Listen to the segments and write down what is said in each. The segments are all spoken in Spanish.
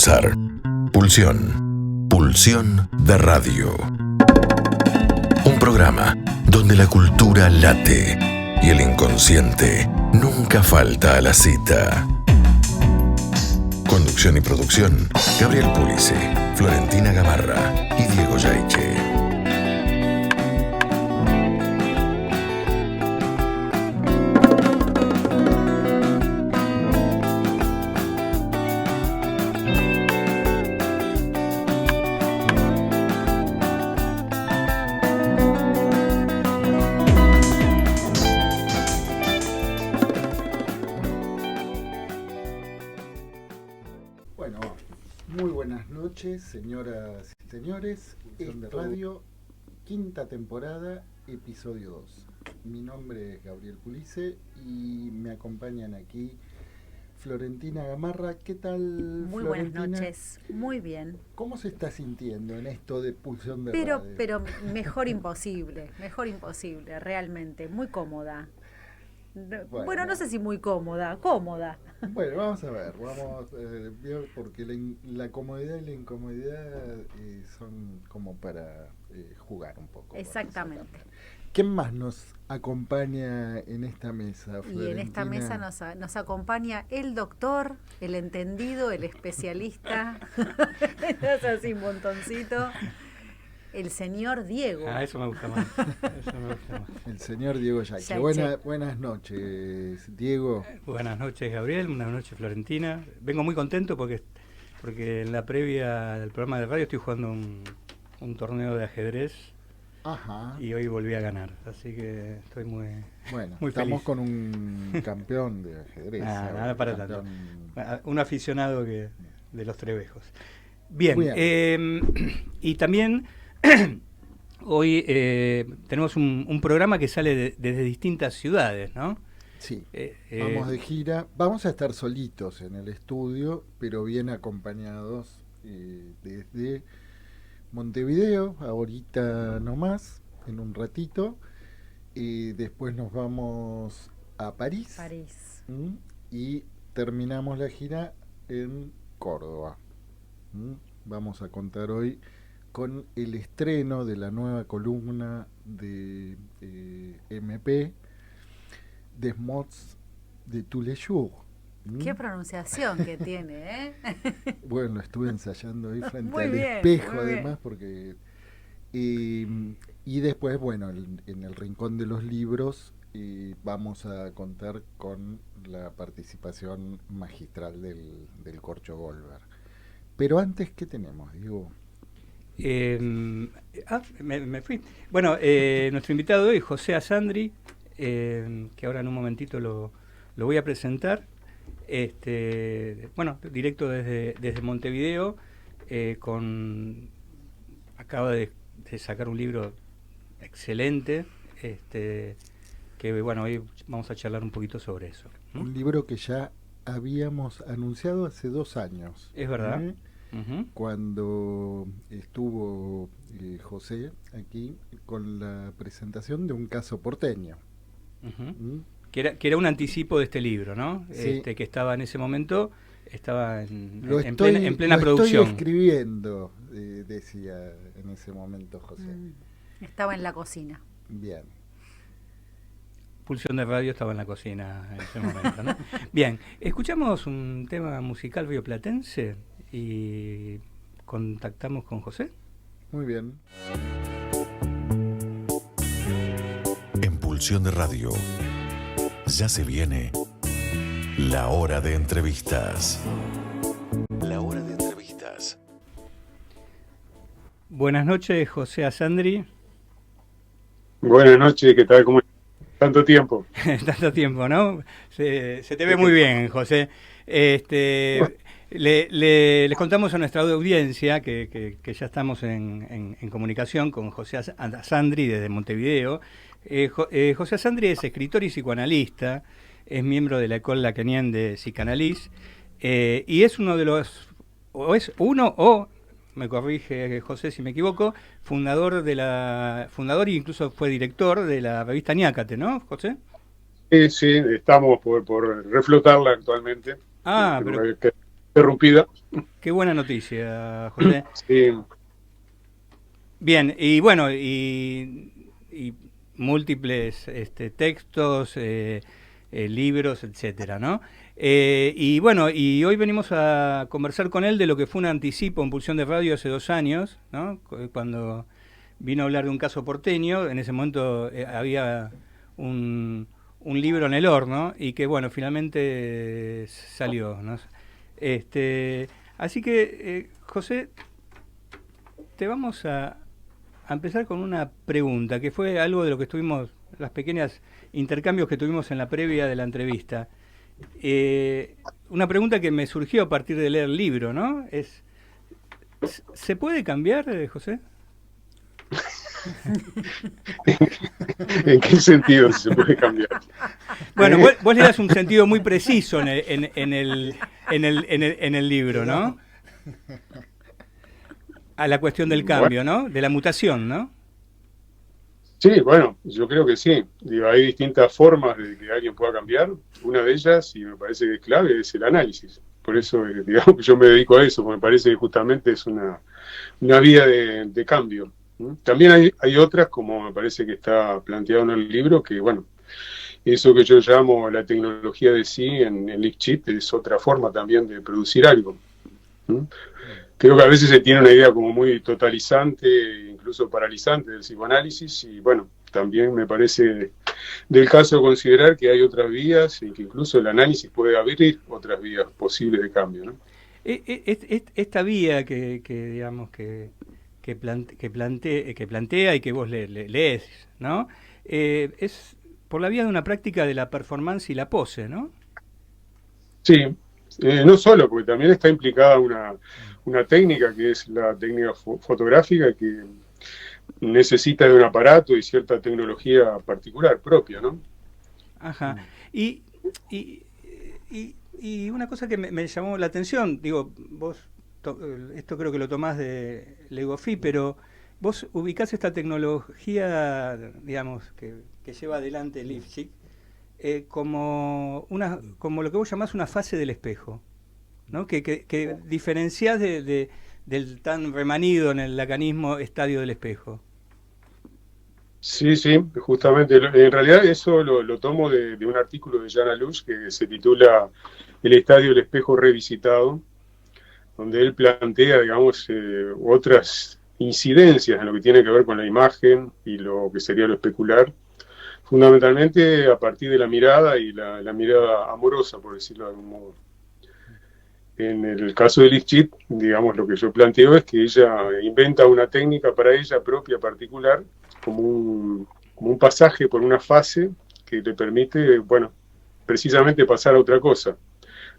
pulsar. Pulsión. Pulsión de radio. Un programa donde la cultura late y el inconsciente nunca falta a la cita. Conducción y producción, Gabriel Pulice, Florentina Gamarra y Diego Yaiche. Señoras y señores, de Radio, quinta temporada, episodio 2. Mi nombre es Gabriel Pulice y me acompañan aquí Florentina Gamarra. ¿Qué tal, Muy Florentina? buenas noches, muy bien. ¿Cómo se está sintiendo en esto de pulsión de radio? Pero mejor imposible, realmente, muy cómoda. Bueno, no sé si muy cómoda. Bueno, vamos a ver, porque la comodidad y la incomodidad son como para jugar un poco. Exactamente. ¿Quién más nos acompaña en esta mesa, Florentina? Y en esta mesa nos acompaña el doctor, el entendido, el especialista, es así un montoncito, el señor Diego. Eso me gusta más. El señor Diego Yaiche. Buenas noches, Diego. Buenas noches, Gabriel. Buenas noches, Florentina. Vengo muy contento porque en la previa del programa de radio estoy jugando un torneo de ajedrez. Ajá. Y hoy volví a ganar, así que estoy muy estamos feliz. Con un campeón de ajedrez. Nada para tanto. Un aficionado de los Trebejos. Bien. Y también hoy tenemos un programa que sale desde distintas ciudades, ¿no? Sí, vamos de gira. Vamos a estar solitos en el estudio, pero bien acompañados desde Montevideo, ahorita nomás, en un ratito. Después nos vamos a París. Y terminamos la gira en Córdoba. Vamos a contar hoy con el estreno de la nueva columna de MP, Des Mots de tous les jours. Qué pronunciación que tiene, ¿eh? Bueno, lo estuve ensayando ahí frente muy al bien, espejo, además, porque... y después, bueno, en el Rincón de los Libros vamos a contar con la participación magistral del Corcho Goldberg. Pero antes, ¿qué tenemos, Diego? Me fui. Bueno, nuestro invitado hoy, José Asandri, que ahora en un momentito lo voy a presentar. Directo desde Montevideo, acaba de sacar un libro excelente, que bueno, hoy vamos a charlar un poquito sobre eso. Un libro que ya habíamos anunciado hace 2 años. Es verdad. Uh-huh. Cuando estuvo José aquí con la presentación de Un caso porteño. Uh-huh. Que era un anticipo de este libro, ¿no? Sí. Que estaba en ese momento, estaba en plena lo producción. Estoy escribiendo, decía en ese momento José. Estaba en la cocina. Bien. Pulsión de radio estaba en la cocina en ese momento, ¿no? Bien, escuchamos un tema musical rioplatense y contactamos con José. Muy bien. En Pulsión de Radio ya se viene la hora de entrevistas. La hora de entrevistas. Buenas noches, José Asandri. Buenas noches, ¿qué tal? ¿Cómo estás? Tanto tiempo. Tanto tiempo, ¿no? Se te ve muy bien, José. Les contamos a nuestra audiencia que ya estamos en comunicación con José Asandri desde Montevideo. José Asandri es escritor y psicoanalista, es miembro de la École Lacanienne de Psychanalyse, y es uno de los, me corrige José si me equivoco, fundador e incluso fue director de la revista Ñácate, ¿no, José? Sí, estamos por reflotarla actualmente. Pero interrumpida. Qué buena noticia, José. Sí. Bien, y bueno, y múltiples textos, libros, etcétera, ¿no? Y bueno, y hoy venimos a conversar con él de lo que fue un anticipo en Pulsión de Radio hace 2 años, ¿no? Cuando vino a hablar de un caso porteño, en ese momento había un libro en el horno y que, bueno, finalmente salió, ¿no? Así que, José, te vamos a empezar con una pregunta, que fue algo de lo que estuvimos, las pequeñas intercambios que tuvimos en la previa de la entrevista. Una pregunta que me surgió a partir de leer el libro, ¿no? ¿Se puede cambiar, José? ¿En qué sentido se puede cambiar? Bueno, vos le das un sentido muy preciso en el libro, ¿no? A la cuestión del cambio, ¿no? De la mutación, ¿no? Sí, bueno, yo creo que sí. Digo, hay distintas formas de que alguien pueda cambiar. Una de ellas, y me parece que es clave, es el análisis. Por eso, digamos que yo me dedico a eso, porque me parece que justamente es una vía de cambio. También hay otras, como me parece que está planteado en el libro, que bueno, eso que yo llamo la tecnología de sí en Lift Chip es otra forma también de producir algo. Creo que a veces se tiene una idea como muy totalizante, incluso paralizante del psicoanálisis, y bueno, también me parece del caso considerar que hay otras vías y que incluso el análisis puede abrir otras vías posibles de cambio, ¿no? Esta vía digamos que plantea y que vos lees, ¿no? Es por la vía de una práctica de la performance y la pose, ¿no? Sí, no solo, porque también está implicada una técnica que es la técnica fotográfica que necesita de un aparato y cierta tecnología particular propia, ¿no? Ajá. Y una cosa que me llamó la atención, digo, vos esto creo que lo tomás de Legofi, pero vos ubicás esta tecnología, digamos, que lleva adelante Lifshitz, como lo que vos llamás una fase del espejo, ¿no? Que diferenciás del tan remanido en el lacanismo estadio del espejo. Sí, sí, justamente. En realidad eso lo tomo de un artículo de Jan Alush que se titula El estadio del espejo revisitado, donde él plantea, digamos, otras incidencias en lo que tiene que ver con la imagen y lo que sería lo especular, fundamentalmente a partir de la mirada y la mirada amorosa, por decirlo de algún modo. En el caso de Lifshitz, digamos, lo que yo planteo es que ella inventa una técnica para ella propia, particular, como un pasaje por una fase que le permite, bueno, precisamente pasar a otra cosa.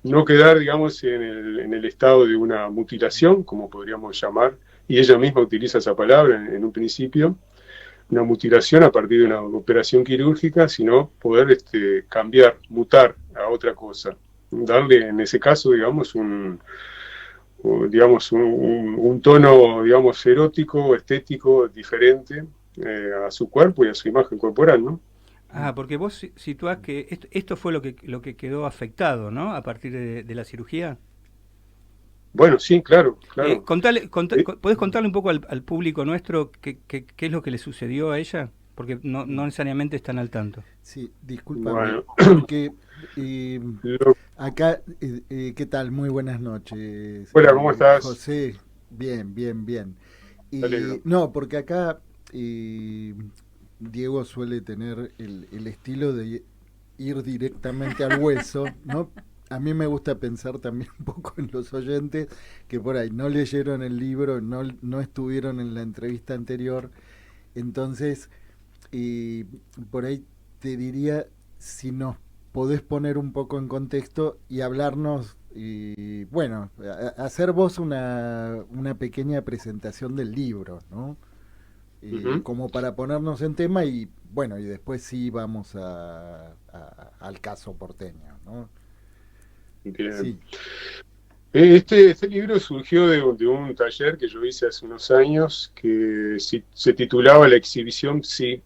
No quedar, digamos, en el estado de una mutilación, como podríamos llamar, y ella misma utiliza esa palabra en un principio, una mutilación a partir de una operación quirúrgica, sino poder cambiar, mutar a otra cosa. Darle, en ese caso, digamos, un tono, digamos, erótico, estético, diferente a su cuerpo y a su imagen corporal, ¿no? Ah, porque vos situás que esto fue lo que quedó afectado, ¿no? A partir de la cirugía. Bueno, sí, claro. ¿Podés contarle un poco al público nuestro qué es lo que le sucedió a ella? Porque no necesariamente están al tanto. Sí, discúlpame, Bueno. porque acá, ¿qué tal? Muy buenas noches. Hola, ¿cómo estás? José, bien. Y, no, porque acá Diego suele tener el estilo de ir directamente al hueso, ¿no? A mí me gusta pensar también un poco en los oyentes que por ahí no leyeron el libro, no estuvieron en la entrevista anterior, entonces por ahí te diría si nos podés poner un poco en contexto y hablarnos y bueno, hacer vos una pequeña presentación del libro, ¿no? Como para ponernos en tema y bueno, y después sí vamos al caso porteño, ¿no? Bien. Sí. Este libro surgió de un taller que yo hice hace unos años que se titulaba La exhibición sí.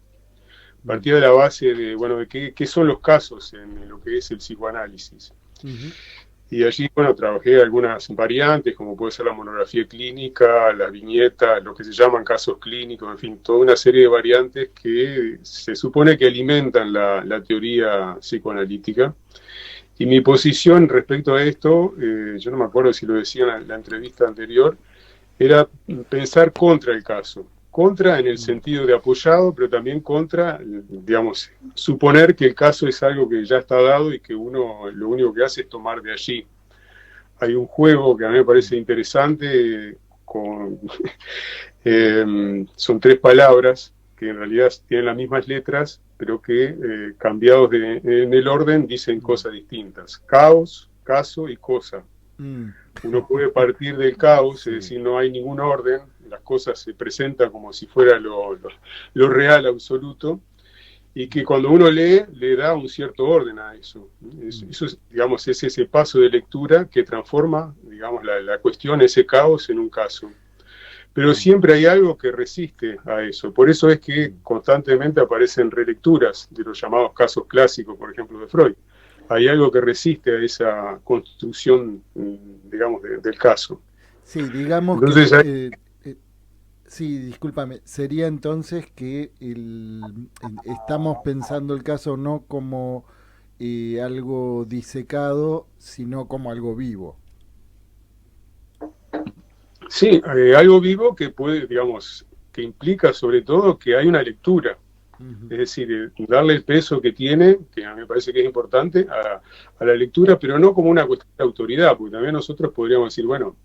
Partía de la base de, bueno, de qué son los casos en lo que es el psicoanálisis. Y allí, bueno, trabajé algunas variantes, como puede ser la monografía clínica, la viñeta, lo que se llaman casos clínicos, en fin, toda una serie de variantes que se supone que alimentan la teoría psicoanalítica. Y mi posición respecto a esto, yo no me acuerdo si lo decía en la entrevista anterior, era pensar contra el caso. Contra en el sentido de apoyado, pero también contra, digamos, suponer que el caso es algo que ya está dado y que uno lo único que hace es tomar de allí. Hay un juego que a mí me parece interesante, son 3 palabras que en realidad tienen las mismas letras, pero que cambiados en el orden dicen cosas distintas. Caos, caso y cosa. Uno puede partir del caos, es decir, no hay ningún orden, las cosas se presentan como si fuera lo real absoluto, y que cuando uno lee, le da un cierto orden a eso. Eso digamos, es ese paso de lectura que transforma, digamos, la cuestión, ese caos, en un caso. Pero siempre hay algo que resiste a eso. Por eso es que constantemente aparecen relecturas de los llamados casos clásicos, por ejemplo, de Freud. Hay algo que resiste a esa construcción, digamos, del caso. Sí, digamos. Entonces, sí, discúlpame, sería entonces que estamos pensando el caso no como algo disecado, sino como algo vivo. Sí, algo vivo que puede, digamos, que implica sobre todo que hay una lectura. Es decir, darle el peso que tiene, que a mí me parece que es importante, a la lectura, pero no como una cuestión de autoridad, porque también nosotros podríamos decir, bueno,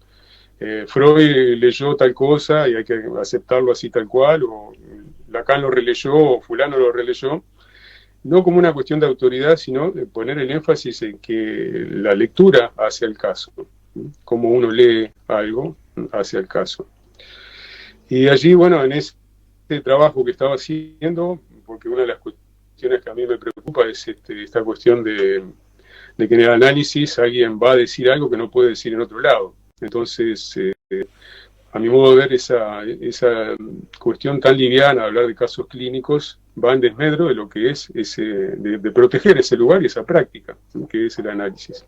Freud leyó tal cosa y hay que aceptarlo así tal cual, o Lacan lo releyó, o fulano lo releyó, no como una cuestión de autoridad, sino de poner el énfasis en que la lectura hace el caso, como uno lee algo hacia el caso. Y allí, bueno, en ese trabajo que estaba haciendo, porque una de las cuestiones que a mí me preocupa es esta cuestión de que en el análisis alguien va a decir algo que no puede decir en otro lado. Entonces, a mi modo de ver, esa cuestión tan liviana de hablar de casos clínicos va en desmedro de lo que es de proteger ese lugar y esa práctica, ¿no?, que es el análisis.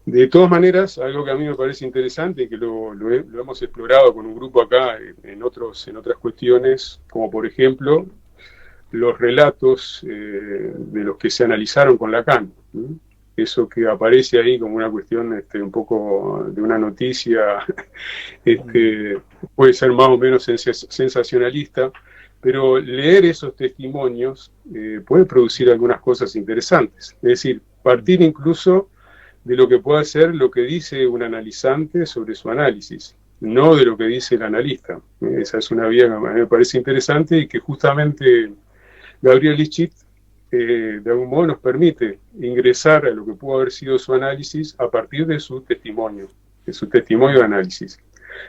De todas maneras, algo que a mí me parece interesante y que lo hemos explorado con un grupo acá en otras cuestiones, como por ejemplo los relatos de los que se analizaron con Lacan. Eso que aparece ahí como una cuestión un poco de una noticia, puede ser más o menos sensacionalista, pero leer esos testimonios puede producir algunas cosas interesantes. Es decir, partir incluso de lo que pueda ser lo que dice un analizante sobre su análisis, no de lo que dice el analista. Esa es una vía que a mí me parece interesante y que justamente Gabriel Lischit de algún modo nos permite ingresar a lo que pudo haber sido su análisis a partir de su testimonio de análisis.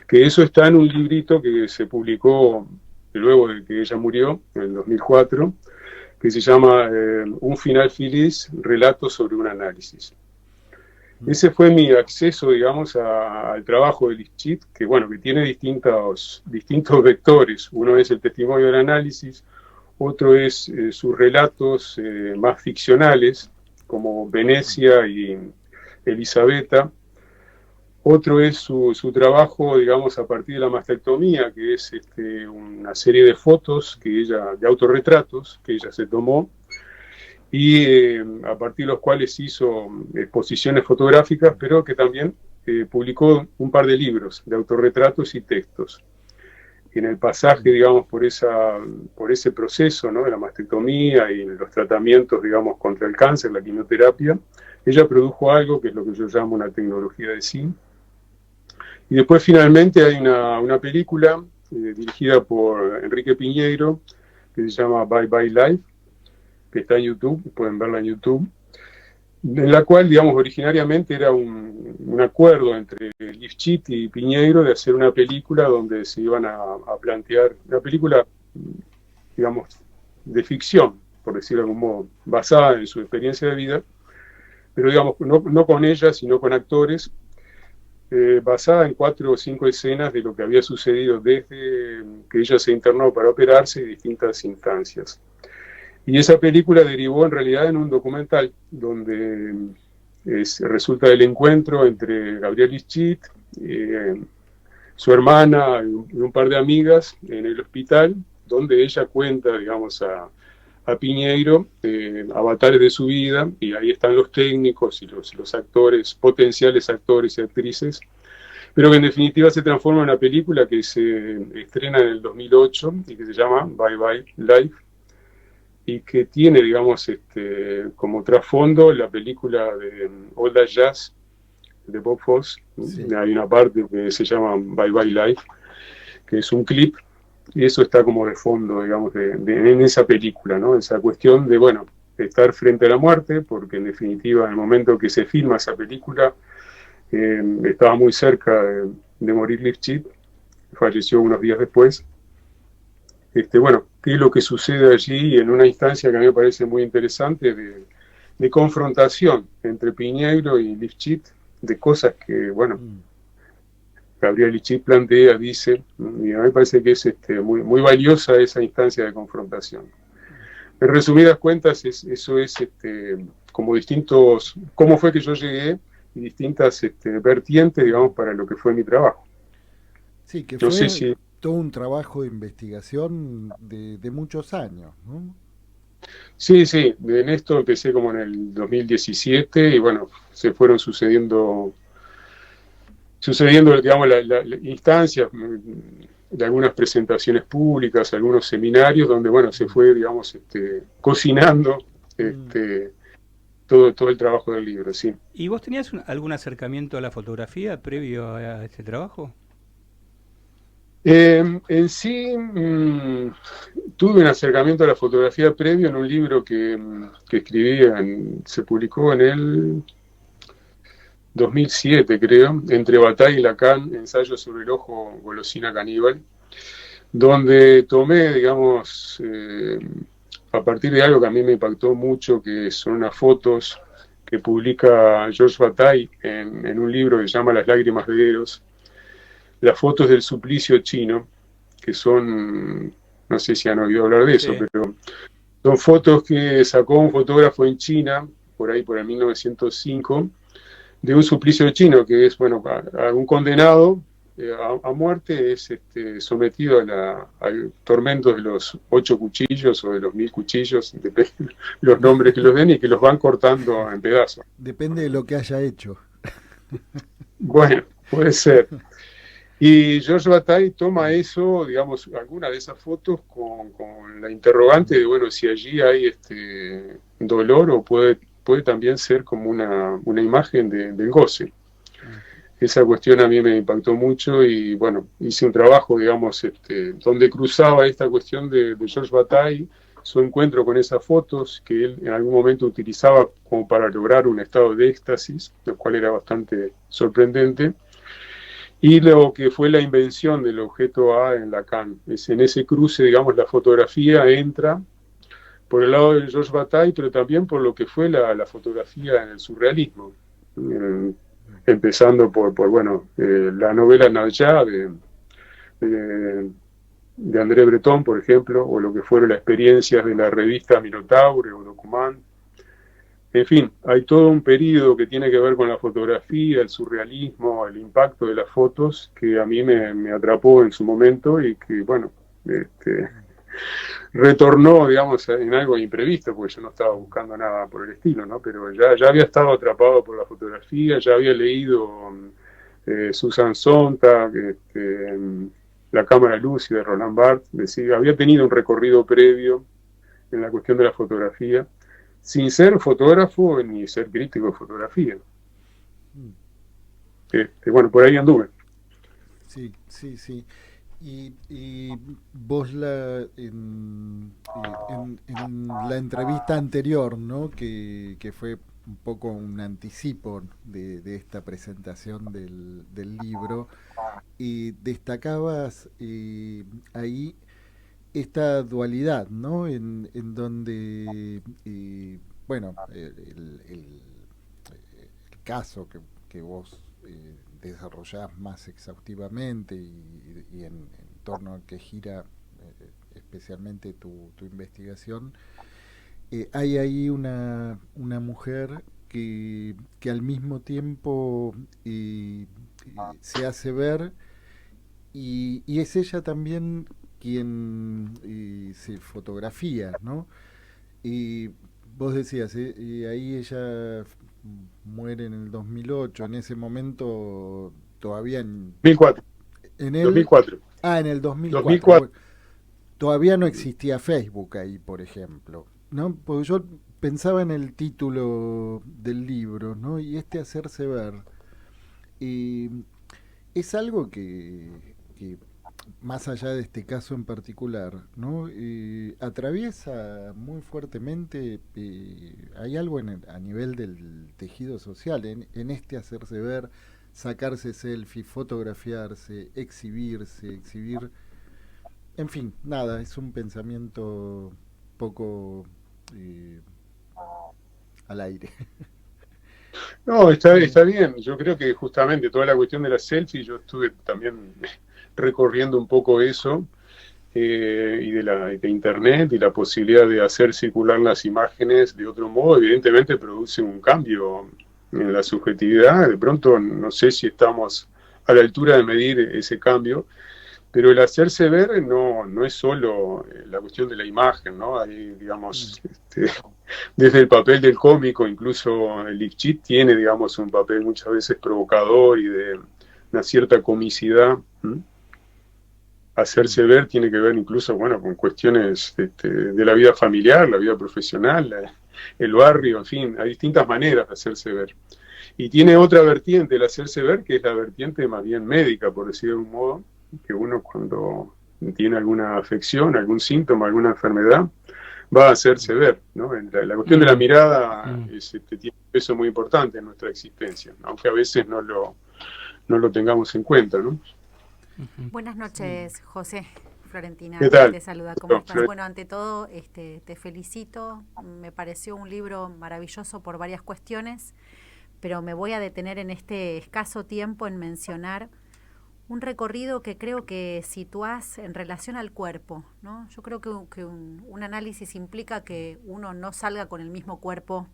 Que eso está en un librito que se publicó luego de que ella murió, en el 2004, que se llama Un final feliz, relatos sobre un análisis. Ese fue mi acceso, digamos, al trabajo de Lischit, que bueno, que tiene distintos vectores. Uno es el testimonio del análisis, otro es sus relatos más ficcionales, como Venecia y Elisabetta. Otro es su trabajo, digamos, a partir de la mastectomía, que es una serie de fotos de autorretratos que ella se tomó, y a partir de los cuales hizo exposiciones fotográficas, pero que también publicó un par de libros de autorretratos y textos. En el pasaje, digamos, por ese proceso, ¿no?, de la mastectomía y los tratamientos, digamos, contra el cáncer, la quimioterapia, ella produjo algo que es lo que yo llamo una tecnología de sí. Y después finalmente hay una película dirigida por Enrique Piñeiro, que se llama Bye Bye Life, que está en YouTube, pueden verla en YouTube, en la cual, digamos, originariamente era un acuerdo entre Lischit y Piñeiro de hacer una película donde se iban a plantear, una película, digamos, de ficción, por decirlo de algún modo, basada en su experiencia de vida, pero digamos, no con ella, sino con actores, basada en 4 o 5 escenas de lo que había sucedido desde que ella se internó para operarse en distintas instancias. Y esa película derivó en realidad en un documental donde resulta del encuentro entre Gabriel Lischit, su hermana y un par de amigas en el hospital, donde ella cuenta, digamos, a Piñeiro, avatares de su vida, y ahí están los técnicos y los actores, potenciales actores y actrices, pero que en definitiva se transforma en una película que se estrena en el 2008 y que se llama Bye Bye Life, y que tiene, digamos, como trasfondo la película de All That Jazz de Bob Fosse. Sí. Hay una parte que se llama Bye Bye Life, que es un clip, y eso está como de fondo, digamos, en esa película, ¿no? Esa cuestión de, bueno, estar frente a la muerte, porque en definitiva, en el momento que se filma esa película, estaba muy cerca de morir Lifshitz, falleció unos días después. Bueno, qué es lo que sucede allí en una instancia que a mí me parece muy interesante de confrontación entre Piñeiro y Lifshitz, de cosas que, bueno, Gabriel Lischit plantea, dice, y a mí me parece que es muy, muy valiosa esa instancia de confrontación. En resumidas cuentas, eso es como distintos, cómo fue que yo llegué y distintas vertientes, digamos, para lo que fue mi trabajo. Sí, que no fue sé todo un trabajo de investigación de muchos años, ¿no? Sí, sí, en esto empecé como en el 2017 y bueno, se fueron sucediendo digamos, las instancias de algunas presentaciones públicas, algunos seminarios, donde, bueno, se fue, digamos, cocinando todo el trabajo del libro, sí. ¿Y vos tenías algún acercamiento a la fotografía previo a este trabajo? En sí, tuve un acercamiento a la fotografía previo en un libro que escribí, se publicó en el 2007, creo, entre Bataille y Lacan, Ensayos sobre el ojo, golosina caníbal, donde tomé, digamos, a partir de algo que a mí me impactó mucho, que son unas fotos que publica Georges Bataille en un libro que se llama Las lágrimas de Eros, las fotos del suplicio chino, que son, no sé si han oído hablar de eso, sí, pero son fotos que sacó un fotógrafo en China, por ahí por el 1905, de un suplicio chino, que es, bueno, a un condenado a muerte es sometido al tormento de los 8 cuchillos o de los 1000 cuchillos, depende los nombres que los den, y que los van cortando en pedazos. Depende de lo que haya hecho. Bueno, puede ser. Y Georges Bataille toma eso, digamos, alguna de esas fotos con la interrogante de, bueno, si allí hay dolor o puede también ser como una imagen del goce. Esa cuestión a mí me impactó mucho y, bueno, hice un trabajo, digamos, donde cruzaba esta cuestión de Georges Bataille, su encuentro con esas fotos que él en algún momento utilizaba como para lograr un estado de éxtasis, lo cual era bastante sorprendente, y lo que fue la invención del objeto A en Lacan. En ese cruce, digamos, la fotografía entra por el lado de Georges Bataille, pero también por lo que fue la fotografía en el surrealismo, empezando por bueno, la novela Nadja de André Breton, por ejemplo, o lo que fueron las experiencias de la revista Minotaure o Document. En fin, hay todo un periodo que tiene que ver con la fotografía, el surrealismo, el impacto de las fotos, que a mí me atrapó en su momento y que, bueno, retornó, digamos, en algo imprevisto, porque yo no estaba buscando nada por el estilo, ¿no? Pero ya había estado atrapado por la fotografía, ya había leído Susan Sontag, La cámara lúcida de Roland Barthes, decía, había tenido un recorrido previo en la cuestión de la fotografía, sin ser fotógrafo ni ser crítico de fotografía. Bueno, por ahí anduve. Sí. Y vos en la entrevista anterior, ¿no? que fue un poco un anticipo de esta presentación del libro, y destacabas ahí esta dualidad, ¿no? En donde, bueno, el caso que vos desarrollás más exhaustivamente y en torno al que gira especialmente tu investigación, hay ahí una mujer que al mismo tiempo se hace ver, y es ella también quien se fotografía, ¿no? Y vos decías, y ahí ella muere en el 2008, en ese momento todavía 2004. en el 2004. en el 2004. 2004. Bueno, todavía no existía Facebook ahí, por ejemplo, ¿no? Porque yo pensaba en el título del libro, ¿no? Y hacerse ver. Y es algo que más allá de este caso en particular, ¿no? Atraviesa muy fuertemente, hay algo a nivel del tejido social, en hacerse ver, sacarse selfie, fotografiarse, exhibir, en fin, nada, es un pensamiento poco al aire. No, está bien. Yo creo que justamente toda la cuestión de la selfie, yo estuve también recorriendo un poco eso, y de internet y la posibilidad de hacer circular las imágenes de otro modo, evidentemente produce un cambio en la subjetividad. De pronto no sé si estamos a la altura de medir ese cambio, pero el hacerse ver no es solo la cuestión de la imagen, ¿no? Hay, digamos, desde el papel del cómico, incluso el Lifchit tiene, digamos, un papel muchas veces provocador y de una cierta comicidad. Hacerse ver tiene que ver incluso, bueno, con cuestiones de la vida familiar, la vida profesional, el barrio, en fin, hay distintas maneras de hacerse ver. Y tiene otra vertiente el hacerse ver, que es la vertiente más bien médica, por decir de un modo, que uno cuando tiene alguna afección, algún síntoma, alguna enfermedad, va a hacerse ver, ¿no? La cuestión de la mirada tiene un peso muy importante en nuestra existencia, aunque a veces no lo tengamos en cuenta, ¿no? Buenas noches, José. Florentina, ¿Qué tal? te saluda. ¿Cómo estás? Bueno, ante todo, te felicito. Me pareció un libro maravilloso por varias cuestiones, pero me voy a detener en este escaso tiempo en mencionar un recorrido que creo que situás en relación al cuerpo, ¿no? Yo creo que un análisis implica que uno no salga con el mismo cuerpo,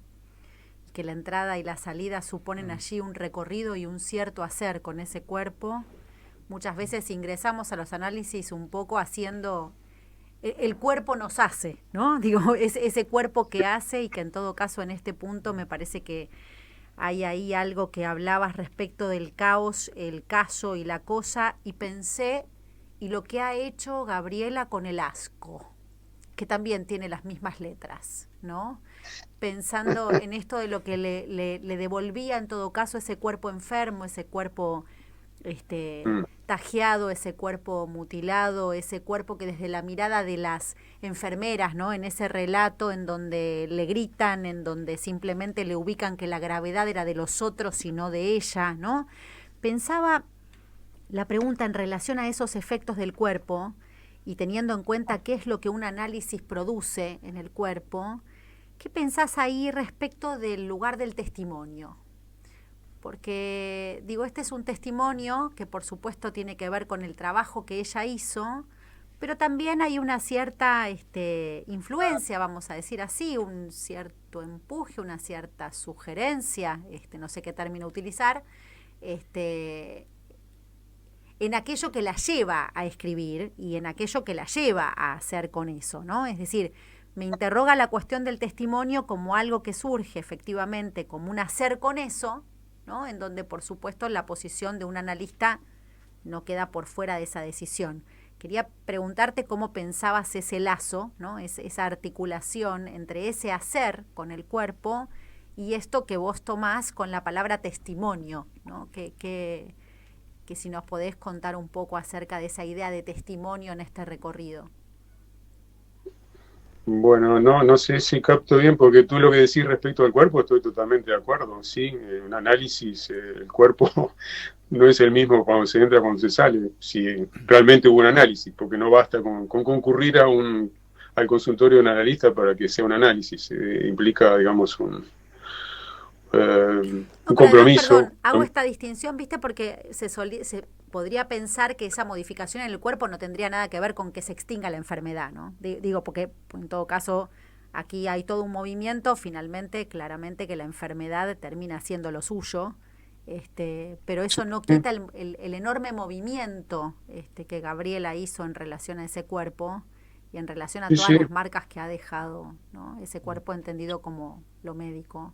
que la entrada y la salida suponen allí un recorrido y un cierto hacer con ese cuerpo. Muchas veces ingresamos a los análisis un poco haciendo, el cuerpo nos hace, ¿no? Digo, es ese cuerpo que hace, y que en todo caso en este punto me parece que hay ahí algo que hablabas respecto del caos, el caso y la cosa, y pensé, y lo que ha hecho Gabriela con el asco, que también tiene las mismas letras, ¿no? Pensando en esto de lo que le devolvía en todo caso ese cuerpo enfermo, ese cuerpo tajeado, ese cuerpo mutilado, ese cuerpo que desde la mirada de las enfermeras, ¿no? En ese relato en donde le gritan, en donde simplemente le ubican que la gravedad era de los otros y no de ella, ¿no? Pensaba la pregunta en relación a esos efectos del cuerpo, y teniendo en cuenta qué es lo que un análisis produce en el cuerpo, ¿qué pensás ahí respecto del lugar del testimonio? Porque, digo, este es un testimonio que por supuesto tiene que ver con el trabajo que ella hizo, pero también hay una cierta influencia, vamos a decir así, un cierto empuje, una cierta sugerencia, no sé qué término utilizar, en aquello que la lleva a escribir y en aquello que la lleva a hacer con eso, ¿no? Es decir, me interroga la cuestión del testimonio como algo que surge efectivamente como un hacer con eso, ¿no? En donde, por supuesto, la posición de un analista no queda por fuera de esa decisión. Quería preguntarte cómo pensabas ese lazo, ¿no? Esa articulación entre ese hacer con el cuerpo y esto que vos tomás con la palabra testimonio, ¿no? Que si nos podés contar un poco acerca de esa idea de testimonio en este recorrido. Bueno, no sé si capto bien, porque tú lo que decís respecto al cuerpo estoy totalmente de acuerdo. Sí, un análisis, el cuerpo no es el mismo cuando se entra, cuando se sale. Si realmente hubo un análisis, porque no basta con concurrir al consultorio de un analista para que sea un análisis. Implica, digamos, un compromiso. Además, perdón, hago esta distinción, ¿viste? Porque se podría pensar que esa modificación en el cuerpo no tendría nada que ver con que se extinga la enfermedad, ¿no? Digo, porque en todo caso aquí hay todo un movimiento, finalmente, claramente que la enfermedad termina siendo lo suyo, pero eso no quita el enorme movimiento que Gabriela hizo en relación a ese cuerpo y en relación a todas las marcas que ha dejado, ¿no? Ese cuerpo entendido como lo médico.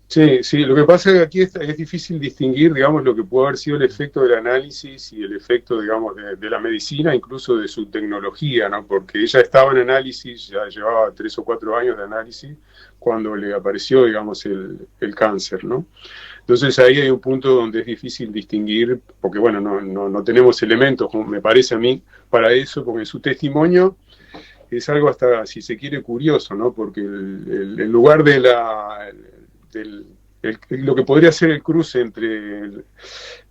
Sí, sí, lo que pasa es que aquí es difícil distinguir, digamos, lo que puede haber sido el efecto del análisis y el efecto, digamos, de la medicina, incluso de su tecnología, ¿no? Porque ella estaba en análisis, ya llevaba 3 o 4 años de análisis, cuando le apareció, digamos, el cáncer, ¿no? Entonces ahí hay un punto donde es difícil distinguir, porque, bueno, no tenemos elementos, me parece a mí, para eso, porque su testimonio es algo hasta, si se quiere, curioso, ¿no? Porque el lugar de lo que podría ser el cruce entre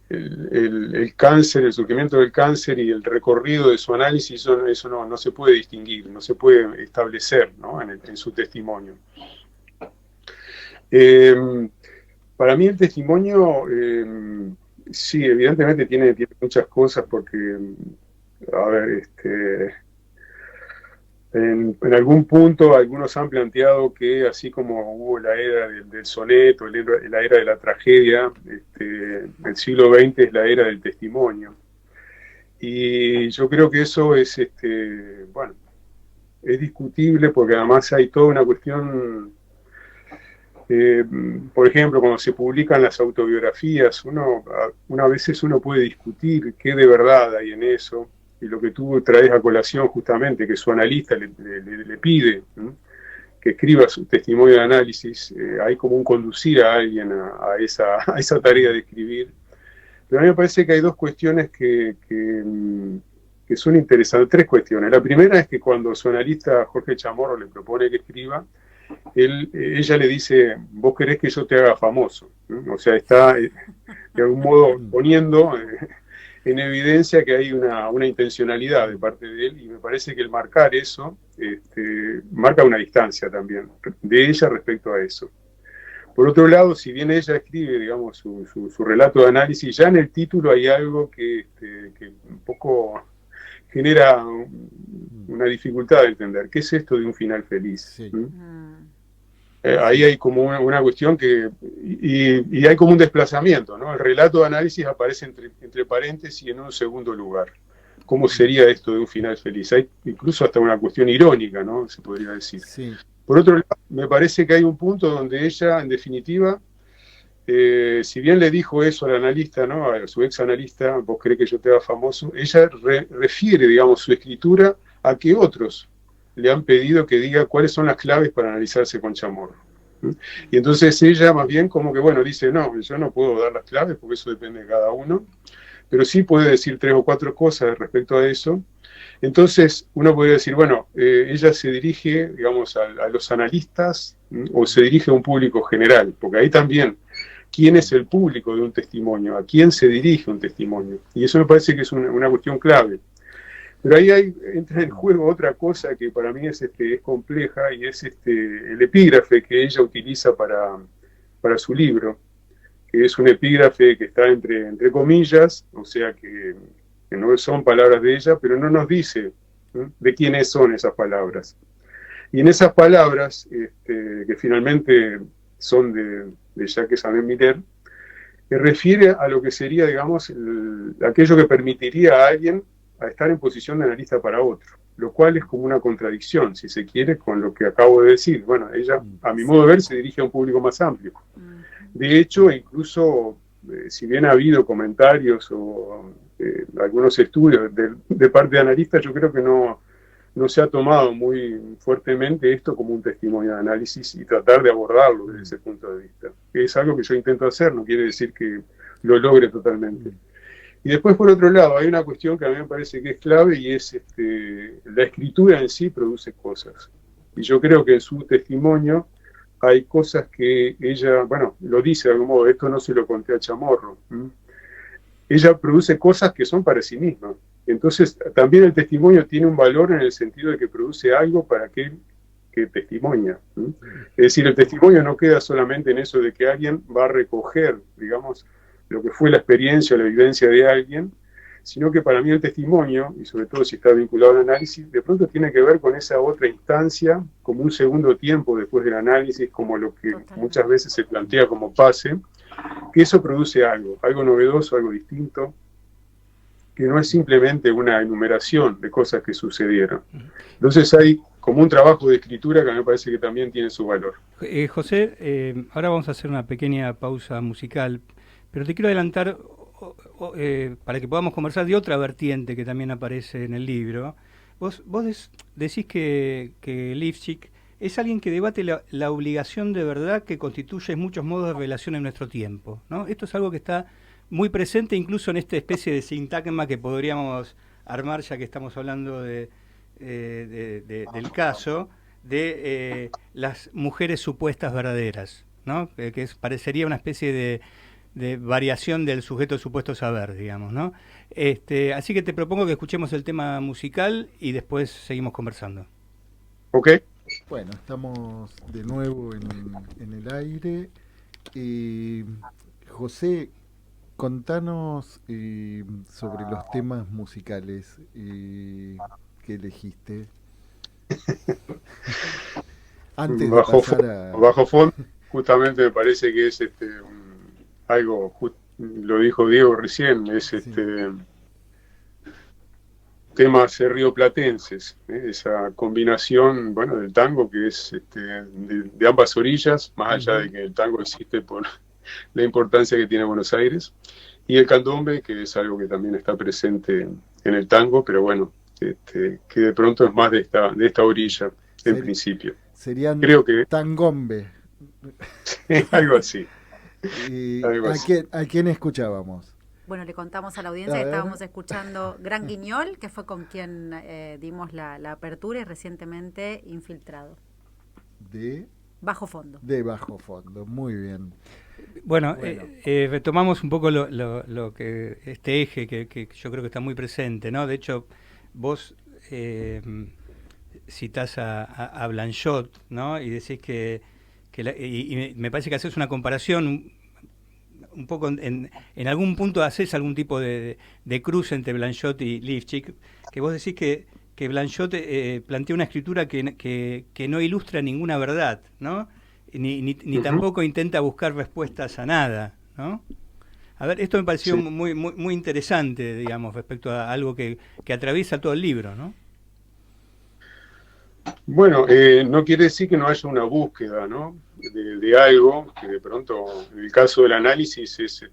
el cáncer, el surgimiento del cáncer y el recorrido de su análisis, eso no se puede distinguir, no se puede establecer, ¿no? en su testimonio. Para mí el testimonio, sí, evidentemente tiene muchas cosas porque, a ver, en algún punto algunos han planteado que así como hubo la era del soneto, la era de la tragedia, el siglo XX es la era del testimonio. Y yo creo que eso es, bueno, es discutible porque además hay toda una cuestión, por ejemplo, cuando se publican las autobiografías, a veces uno puede discutir qué de verdad hay en eso. Y lo que tú traes a colación justamente, que su analista le pide, ¿no?, que escriba su testimonio de análisis, hay como un conducir a alguien a esa tarea de escribir. Pero a mí me parece que hay dos cuestiones que son interesantes, tres cuestiones. La primera es que cuando su analista Jorge Chamorro le propone que escriba, ella le dice, vos querés que yo te haga famoso, ¿no? O sea, está de algún modo poniendo en evidencia que hay una intencionalidad de parte de él, y me parece que el marcar eso marca una distancia también de ella respecto a eso. Por otro lado, si bien ella escribe, digamos, su relato de análisis, ya en el título hay algo que un poco genera una dificultad de entender. ¿Qué es esto de un final feliz? Sí. Ahí hay como una cuestión y hay como un desplazamiento, ¿no? El relato de análisis aparece entre paréntesis y en un segundo lugar. ¿Cómo sería esto de un final feliz? Hay incluso hasta una cuestión irónica, ¿no? Se podría decir. Sí. Por otro lado, me parece que hay un punto donde ella, en definitiva, si bien le dijo eso al analista, ¿no?, a su ex analista, vos querés que yo te haga famoso, ella refiere, digamos, su escritura a que otros le han pedido que diga cuáles son las claves para analizarse con Chamorro. Y entonces ella más bien como que, bueno, dice, no, yo no puedo dar las claves porque eso depende de cada uno, pero sí puede decir 3 o 4 cosas respecto a eso. Entonces uno podría decir, bueno, ella se dirige, digamos, a los analistas, o se dirige a un público general, porque ahí también, ¿quién es el público de un testimonio? ¿A quién se dirige un testimonio? Y eso me parece que es una cuestión clave. Pero ahí entra en juego otra cosa que para mí es compleja, y es el epígrafe que ella utiliza para su libro, que es un epígrafe que está entre comillas, o sea que no son palabras de ella, pero no nos dice, ¿no?, de quiénes son esas palabras. Y en esas palabras, que finalmente son de Jacques Saint-Miller, que refiere a lo que sería, digamos, aquello que permitiría a alguien a estar en posición de analista para otro, lo cual es como una contradicción, si se quiere, con lo que acabo de decir. Bueno, ella, a mi modo de ver, se dirige a un público más amplio. De hecho, incluso, si bien ha habido comentarios o algunos estudios de parte de analistas, yo creo que no se ha tomado muy fuertemente esto como un testimonio de análisis y tratar de abordarlo desde ese punto de vista. Es algo que yo intento hacer, no quiere decir que lo logre totalmente. Y después, por otro lado, hay una cuestión que a mí me parece que es clave, y es la escritura en sí produce cosas. Y yo creo que en su testimonio hay cosas que ella, bueno, lo dice de algún modo, esto no se lo conté a Chamorro. Ella produce cosas que son para sí misma. Entonces, también el testimonio tiene un valor en el sentido de que produce algo para aquel que testimonia. Es decir, el testimonio no queda solamente en eso de que alguien va a recoger, digamos, lo que fue la experiencia o la vivencia de alguien, sino que para mí el testimonio, y sobre todo si está vinculado al análisis, de pronto tiene que ver con esa otra instancia, como un segundo tiempo después del análisis, como lo que muchas veces se plantea como pase, que eso produce algo novedoso, algo distinto, que no es simplemente una enumeración de cosas que sucedieron. Entonces hay como un trabajo de escritura que me parece que también tiene su valor. José, ahora vamos a hacer una pequeña pausa musical, pero te quiero adelantar para que podamos conversar de otra vertiente que también aparece en el libro. Vos decís que Lifshitz es alguien que debate la obligación de verdad que constituye muchos modos de relación en nuestro tiempo, ¿no? Esto es algo que está muy presente incluso en esta especie de sintagma que podríamos armar, ya que estamos hablando del caso de las mujeres supuestas verdaderas, ¿no? Que parecería una especie de variación del sujeto supuesto saber, digamos, ¿no? Así que te propongo que escuchemos el tema musical y después seguimos conversando. Ok. Bueno, estamos de nuevo en el aire. José, contanos sobre los temas musicales que elegiste. Antes de pasar bajo fondo, justamente me parece que es algo, lo dijo Diego recién, es sí. Temas rioplatenses, esa combinación, bueno, del tango que es de ambas orillas, más allá de que el tango existe por la importancia que tiene Buenos Aires, y el candombe, que es algo que también está presente en el tango, pero bueno, que de pronto es más de esta orilla, en principio. Serían creo que tangombe. Algo así. ¿A quién escuchábamos? Bueno, le contamos a la audiencia que estábamos escuchando Gran Guiñol, que fue con quien dimos la apertura y recientemente Infiltrado. De Bajo Fondo. De Bajo Fondo, muy bien. Bueno. Retomamos un poco lo que este eje que yo creo que está muy presente, ¿no? De hecho, vos citás a Blanchot, ¿no? Y decís y me parece que haces una comparación un poco en algún punto haces algún tipo de cruce entre Blanchot y Lifshitz, que vos decís que Blanchot plantea una escritura que no ilustra ninguna verdad, ¿no? Ni tampoco intenta buscar respuestas a nada, ¿no? A ver, esto me pareció muy, muy, muy interesante, digamos, respecto a algo que atraviesa todo el libro, ¿no? Bueno, no quiere decir que no haya una búsqueda, ¿no? de algo que de pronto, en el caso del análisis, es,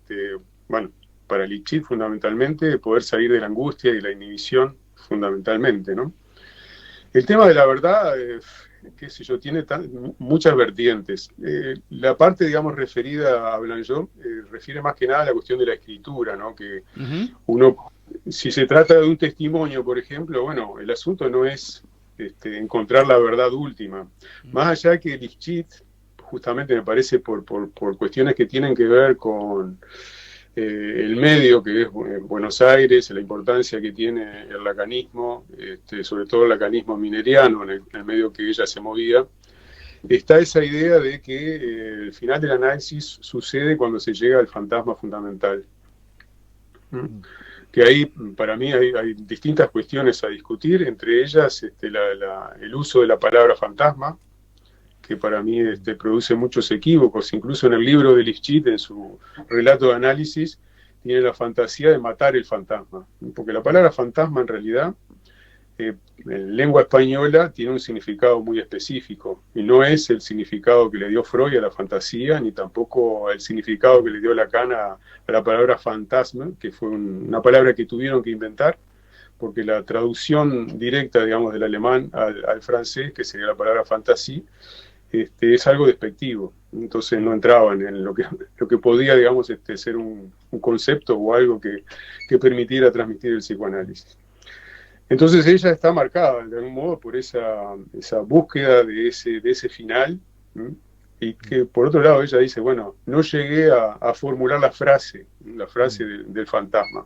bueno, para Lifshitz fundamentalmente poder salir de la angustia y la inhibición fundamentalmente, ¿no? El tema de la verdad, qué sé yo, tiene muchas vertientes. La parte, digamos, referida a Blanchot refiere más que nada a la cuestión de la escritura, ¿no? Que uno, si se trata de un testimonio, por ejemplo, bueno, el asunto no es encontrar la verdad última. Más allá que Lifshitz, justamente me parece por cuestiones que tienen que ver con el medio que es Buenos Aires, la importancia que tiene el lacanismo, sobre todo el lacanismo mineriano en el medio que ella se movía, está esa idea de que el final del análisis sucede cuando se llega al fantasma fundamental. Que ahí, para mí, hay distintas cuestiones a discutir, entre ellas el uso de la palabra fantasma, que para mí produce muchos equívocos. Incluso en el libro de Lifshitz, en su relato de análisis, tiene la fantasía de matar el fantasma. Porque la palabra fantasma, en realidad, en lengua española, tiene un significado muy específico. Y no es el significado que le dio Freud a la fantasía, ni tampoco el significado que le dio Lacan a la palabra fantasma, que fue una palabra que tuvieron que inventar, porque la traducción directa, digamos, del alemán al francés, que sería la palabra fantasía, es algo despectivo. Entonces no entraban en lo que podía, digamos, ser un concepto o algo que permitiera transmitir el psicoanálisis. Entonces ella está marcada de algún modo por esa búsqueda de ese final, y que por otro lado ella dice, bueno, no llegué a formular la frase del fantasma,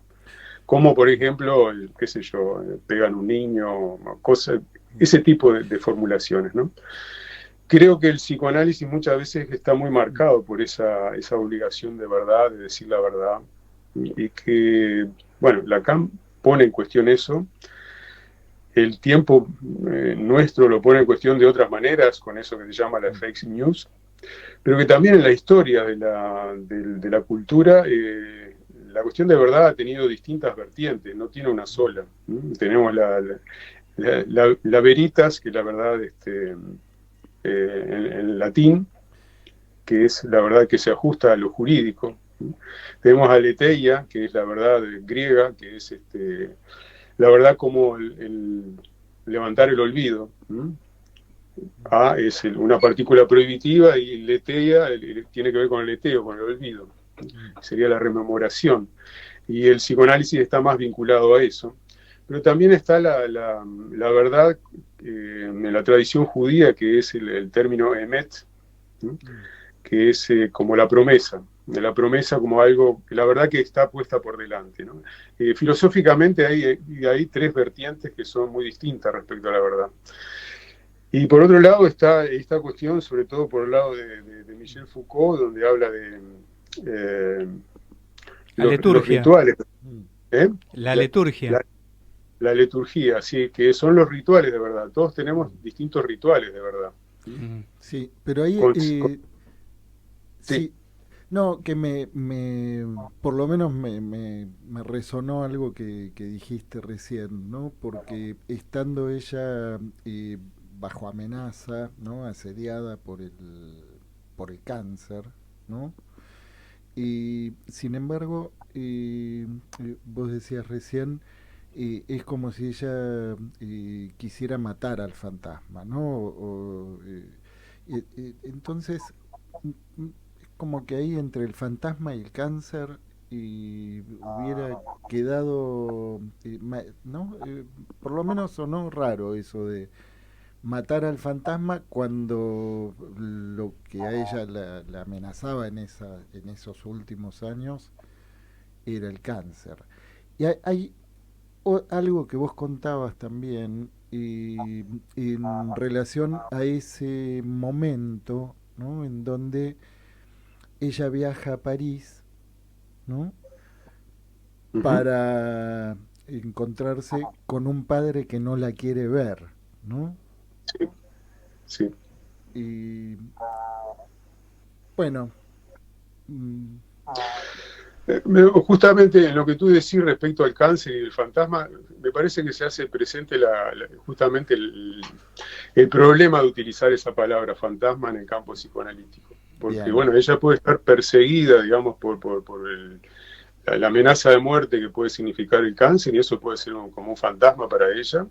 como por ejemplo, qué sé yo, pegan un niño, cosas, ese tipo de formulaciones, ¿no? Creo que el psicoanálisis muchas veces está muy marcado por esa obligación de verdad, de decir la verdad, y que Bueno, Lacan pone en cuestión eso. El tiempo nuestro lo pone en cuestión de otras maneras, con eso que se llama la fake news, pero que también en la historia de la cultura, la cuestión de verdad ha tenido distintas vertientes, no tiene una sola. Tenemos la veritas, que es la verdad en latín, que es la verdad que se ajusta a lo jurídico. Tenemos aletheia, que es la verdad griega, que es la verdad como el levantar el olvido. A es una partícula prohibitiva y letheia tiene que ver con el leteo, con el olvido. Sería la rememoración. Y el psicoanálisis está más vinculado a eso. Pero también está la verdad en la tradición judía, que es el término emet, que es como la promesa como algo, la verdad que está puesta por delante, ¿no? Filosóficamente hay tres vertientes que son muy distintas respecto a la verdad. Y por otro lado está esta cuestión, sobre todo por el lado de Michel Foucault, donde habla de los rituales. La liturgia. La liturgia, sí, que son los rituales de verdad. Todos tenemos distintos rituales de verdad. Sí, pero ahí... sí. No, que por lo menos me resonó algo que dijiste recién, ¿no? Porque estando ella bajo amenaza, ¿no? Asediada por el cáncer, ¿no? Y sin embargo, vos decías recién, es como si ella quisiera matar al fantasma, ¿no? Entonces, como que ahí entre el fantasma y el cáncer hubiera quedado, ¿no? Por lo menos sonó raro eso de matar al fantasma cuando lo que a ella la amenazaba en esos últimos años era el cáncer. Y hay algo que vos contabas también en relación a ese momento, ¿no? En donde ella viaja a París, ¿no? Para encontrarse con un padre que no la quiere ver, ¿no? Sí, sí. Y bueno, justamente en lo que tú decís respecto al cáncer y el fantasma, me parece que se hace presente justamente el problema de utilizar esa palabra fantasma en el campo psicoanalítico. Porque, bien, bueno, ella puede estar perseguida, digamos, por la amenaza de muerte que puede significar el cáncer, y eso puede ser como un fantasma para ella.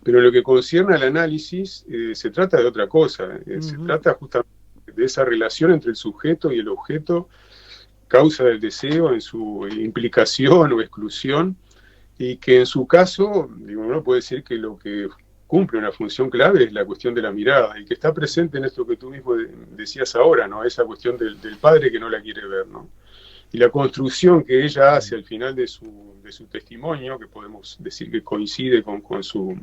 Pero en lo que concierne al análisis, se trata de otra cosa. Se trata justamente de esa relación entre el sujeto y el objeto, causa del deseo, en su implicación o exclusión, y que en su caso, digo, uno puede decir que lo que cumple una función clave es la cuestión de la mirada, y que está presente en esto que tú mismo decías ahora, ¿no? Esa cuestión del padre que no la quiere ver, ¿no? Y la construcción que ella hace al final de su testimonio, que podemos decir que coincide con su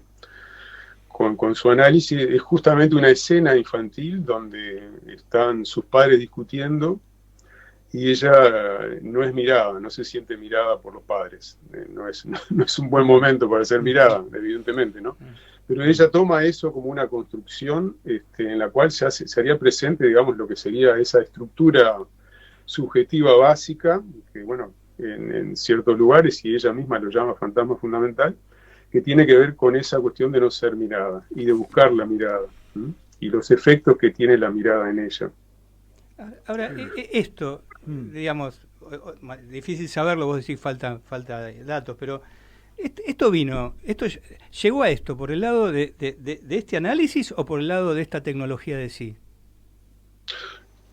análisis, es justamente una escena infantil donde están sus padres discutiendo y ella no es mirada, no se siente mirada por los padres. No es un buen momento para ser mirada, evidentemente, ¿no? Pero ella toma eso como una construcción en la cual se haría presente, digamos, lo que sería esa estructura subjetiva básica, que, bueno, en ciertos lugares, y ella misma lo llama fantasma fundamental, que tiene que ver con esa cuestión de no ser mirada y de buscar la mirada, y los efectos que tiene la mirada en ella. Ahora, esto, digamos, difícil saberlo, vos decís falta de datos, pero esto llegó a esto por el lado de este análisis o por el lado de esta tecnología de sí.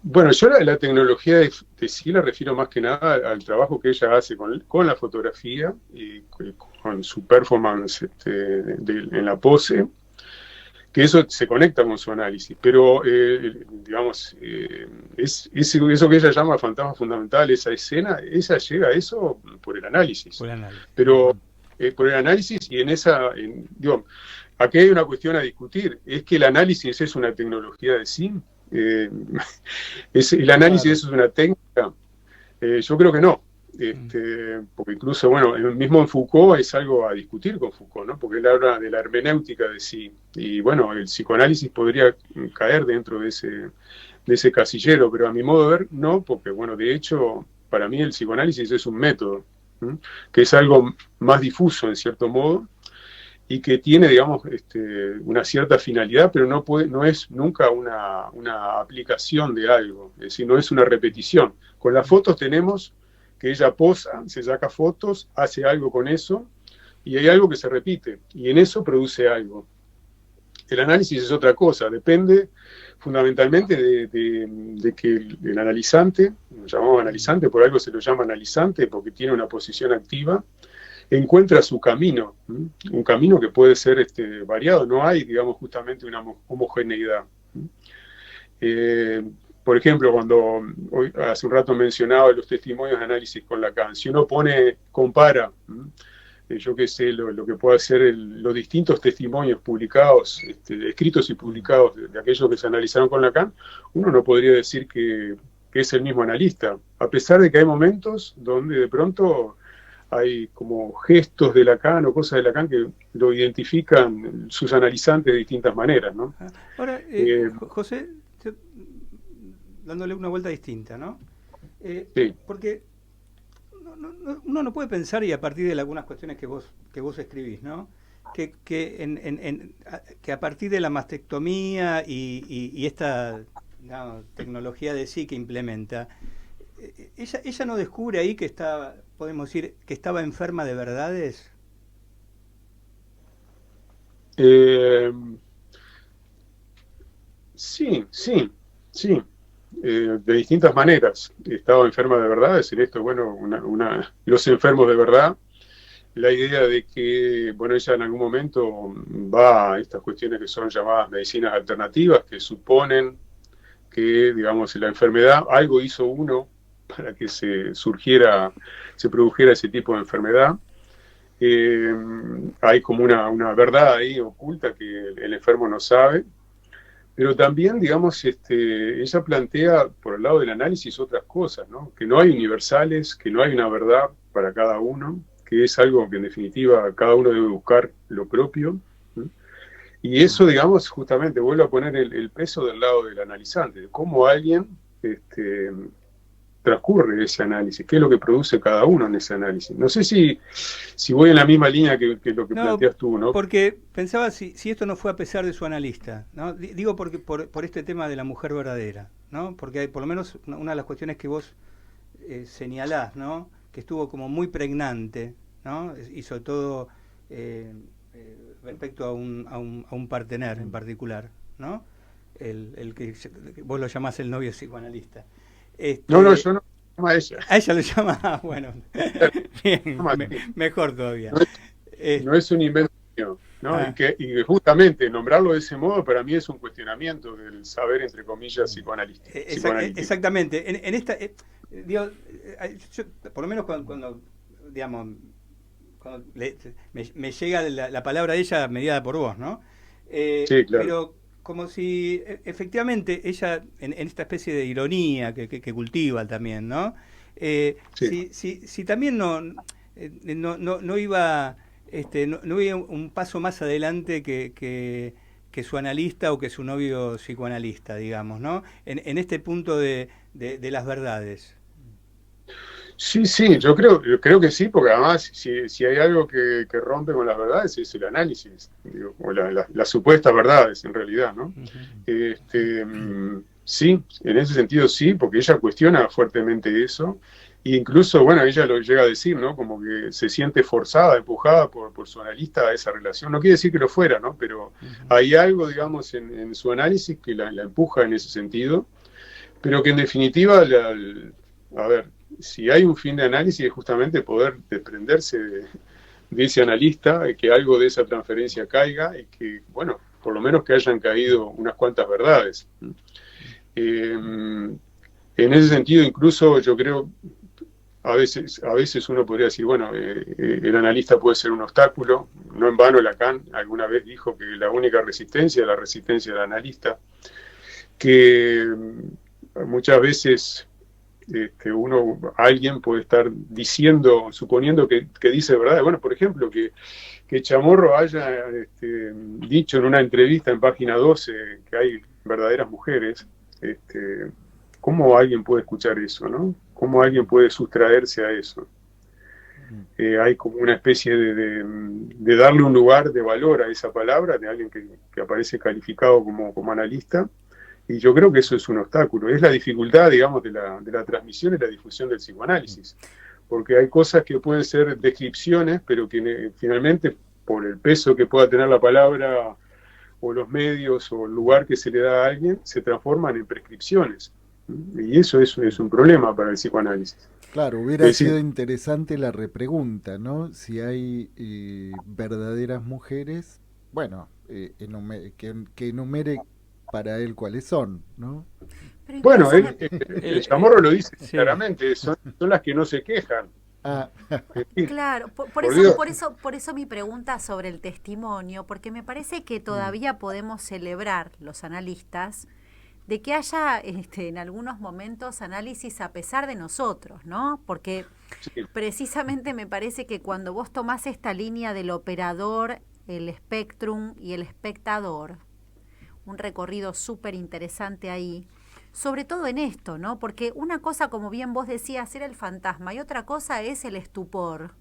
Bueno, yo la tecnología de sí la refiero más que nada al trabajo que ella hace con la fotografía y con su performance en la pose, que eso se conecta con su análisis, pero digamos, eso que ella llama fantasma fundamental, esa escena, ella llega a eso por el análisis. Pero por el análisis y digo, aquí hay una cuestión a discutir, es que el análisis es una tecnología de sí. El análisis, claro, eso es una técnica. Yo creo que no. porque incluso, bueno, mismo en Foucault es algo a discutir con Foucault, ¿no? Porque él habla de la hermenéutica de sí, y bueno, el psicoanálisis podría caer dentro de ese casillero, pero a mi modo de ver, no, porque, bueno, de hecho, para mí el psicoanálisis es un método, que es algo más difuso, en cierto modo, y que tiene, digamos, una cierta finalidad, pero no es nunca una aplicación de algo, es decir, no es una repetición. Con las fotos tenemos que ella posa, se saca fotos, hace algo con eso, y hay algo que se repite, y en eso produce algo. El análisis es otra cosa, depende fundamentalmente de que el analizante, lo llamamos analizante, por algo se lo llama analizante, porque tiene una posición activa, encuentra su camino, un camino que puede ser variado, no hay, digamos, justamente una homogeneidad. Por ejemplo, cuando hace un rato mencionaba los testimonios de análisis con Lacan, si uno compara, yo qué sé, lo que puede ser los distintos testimonios publicados, escritos y publicados de aquellos que se analizaron con Lacan, uno no podría decir que es el mismo analista, a pesar de que hay momentos donde de pronto hay como gestos de Lacan o cosas de Lacan que lo identifican sus analizantes de distintas maneras, ¿no? Ahora, José, dándole una vuelta distinta, ¿no? Sí. Porque uno no puede pensar, y a partir de algunas cuestiones que vos escribís, ¿no? Que a partir de la mastectomía y esta, ¿no?, tecnología de sí que implementa, ella no descubre ahí que podemos decir, que estaba enferma de verdades. Sí. De distintas maneras. Estaba enferma de verdades, en esto, bueno, los enfermos de verdad, la idea de que, bueno, ella en algún momento va a estas cuestiones que son llamadas medicinas alternativas, que suponen que, digamos, la enfermedad, algo hizo uno para que se produjera ese tipo de enfermedad. Hay como una verdad ahí oculta que el enfermo no sabe, pero también, digamos, ella plantea por el lado del análisis otras cosas, ¿no? Que no hay universales, que no hay una verdad para cada uno, que es algo que en definitiva cada uno debe buscar lo propio, ¿sí? Y eso, digamos, justamente vuelve a poner el peso del lado del analizante, de cómo alguien transcurre ese análisis, qué es lo que produce cada uno en ese análisis. No sé si voy en la misma línea que lo que planteas tú, ¿no? Porque pensaba si esto no fue a pesar de su analista, ¿no? Digo porque por este tema de la mujer verdadera, ¿no? Porque hay, por lo menos una de las cuestiones que vos señalás, ¿no?, que estuvo como muy pregnante, ¿no?, y sobre todo respecto a un partener en particular, ¿no?, el que vos lo llamás el novio psicoanalista. No, yo no llamo a ella. A ella lo llama, bueno, bien, mejor todavía. No es un invento mío, ¿no? Y justamente nombrarlo de ese modo para mí es un cuestionamiento del saber, entre comillas, psicoanalístico. Exactamente. En esta, digo, yo, por lo menos cuando digamos, cuando me llega la palabra de ella mediada por vos, ¿no? Sí, claro. Pero como si efectivamente ella, en esta especie de ironía que cultiva también, ¿no? Sí. Si también no iba no iba un paso más adelante que su analista o que su novio psicoanalista, digamos, ¿no? En este punto de las verdades. Sí, yo creo que sí, porque además si hay algo que rompe con las verdades es el análisis, digo, o las supuestas verdades en realidad, ¿no? Sí, en ese sentido sí, porque ella cuestiona fuertemente eso, e incluso, bueno, ella lo llega a decir, ¿no? Como que se siente forzada, empujada por su analista a esa relación. No quiere decir que lo fuera, ¿no? Pero hay algo, digamos, en su análisis que la empuja en ese sentido, pero que en definitiva, a ver, si hay un fin de análisis es justamente poder desprenderse de ese analista, que algo de esa transferencia caiga y que, bueno, por lo menos que hayan caído unas cuantas verdades. En ese sentido, incluso yo creo, a veces uno podría decir, bueno, el analista puede ser un obstáculo. No en vano Lacan alguna vez dijo que la única resistencia es la resistencia del analista, que muchas veces alguien puede estar diciendo, suponiendo que dice verdad. Bueno, por ejemplo, que Chamorro haya dicho en una entrevista en Página 12 que hay verdaderas mujeres, ¿cómo alguien puede escuchar eso, no? ¿Cómo alguien puede sustraerse a eso? Hay como una especie de darle un lugar de valor a esa palabra, de alguien que aparece calificado como analista, y yo creo que eso es un obstáculo. Es la dificultad, digamos, de la transmisión y la difusión del psicoanálisis, porque hay cosas que pueden ser descripciones, pero que finalmente, por el peso que pueda tener la palabra, o los medios, o el lugar que se le da a alguien, se transforman en prescripciones. Y eso es un problema para el psicoanálisis. Claro, hubiera sido interesante la repregunta, ¿no? Si hay verdaderas mujeres, bueno, que enumere para él cuáles son, ¿no? Bueno, el Chamorro lo dice claramente, son las que no se quejan. Claro, por eso mi pregunta sobre el testimonio, porque me parece que todavía podemos celebrar, los analistas, de que haya en algunos momentos análisis a pesar de nosotros, ¿no? Porque precisamente me parece que cuando vos tomás esta línea del operador, el spectrum y el espectador, un recorrido súper interesante ahí, sobre todo en esto, ¿no? Porque una cosa, como bien vos decías, era el fantasma y otra cosa es el estupor,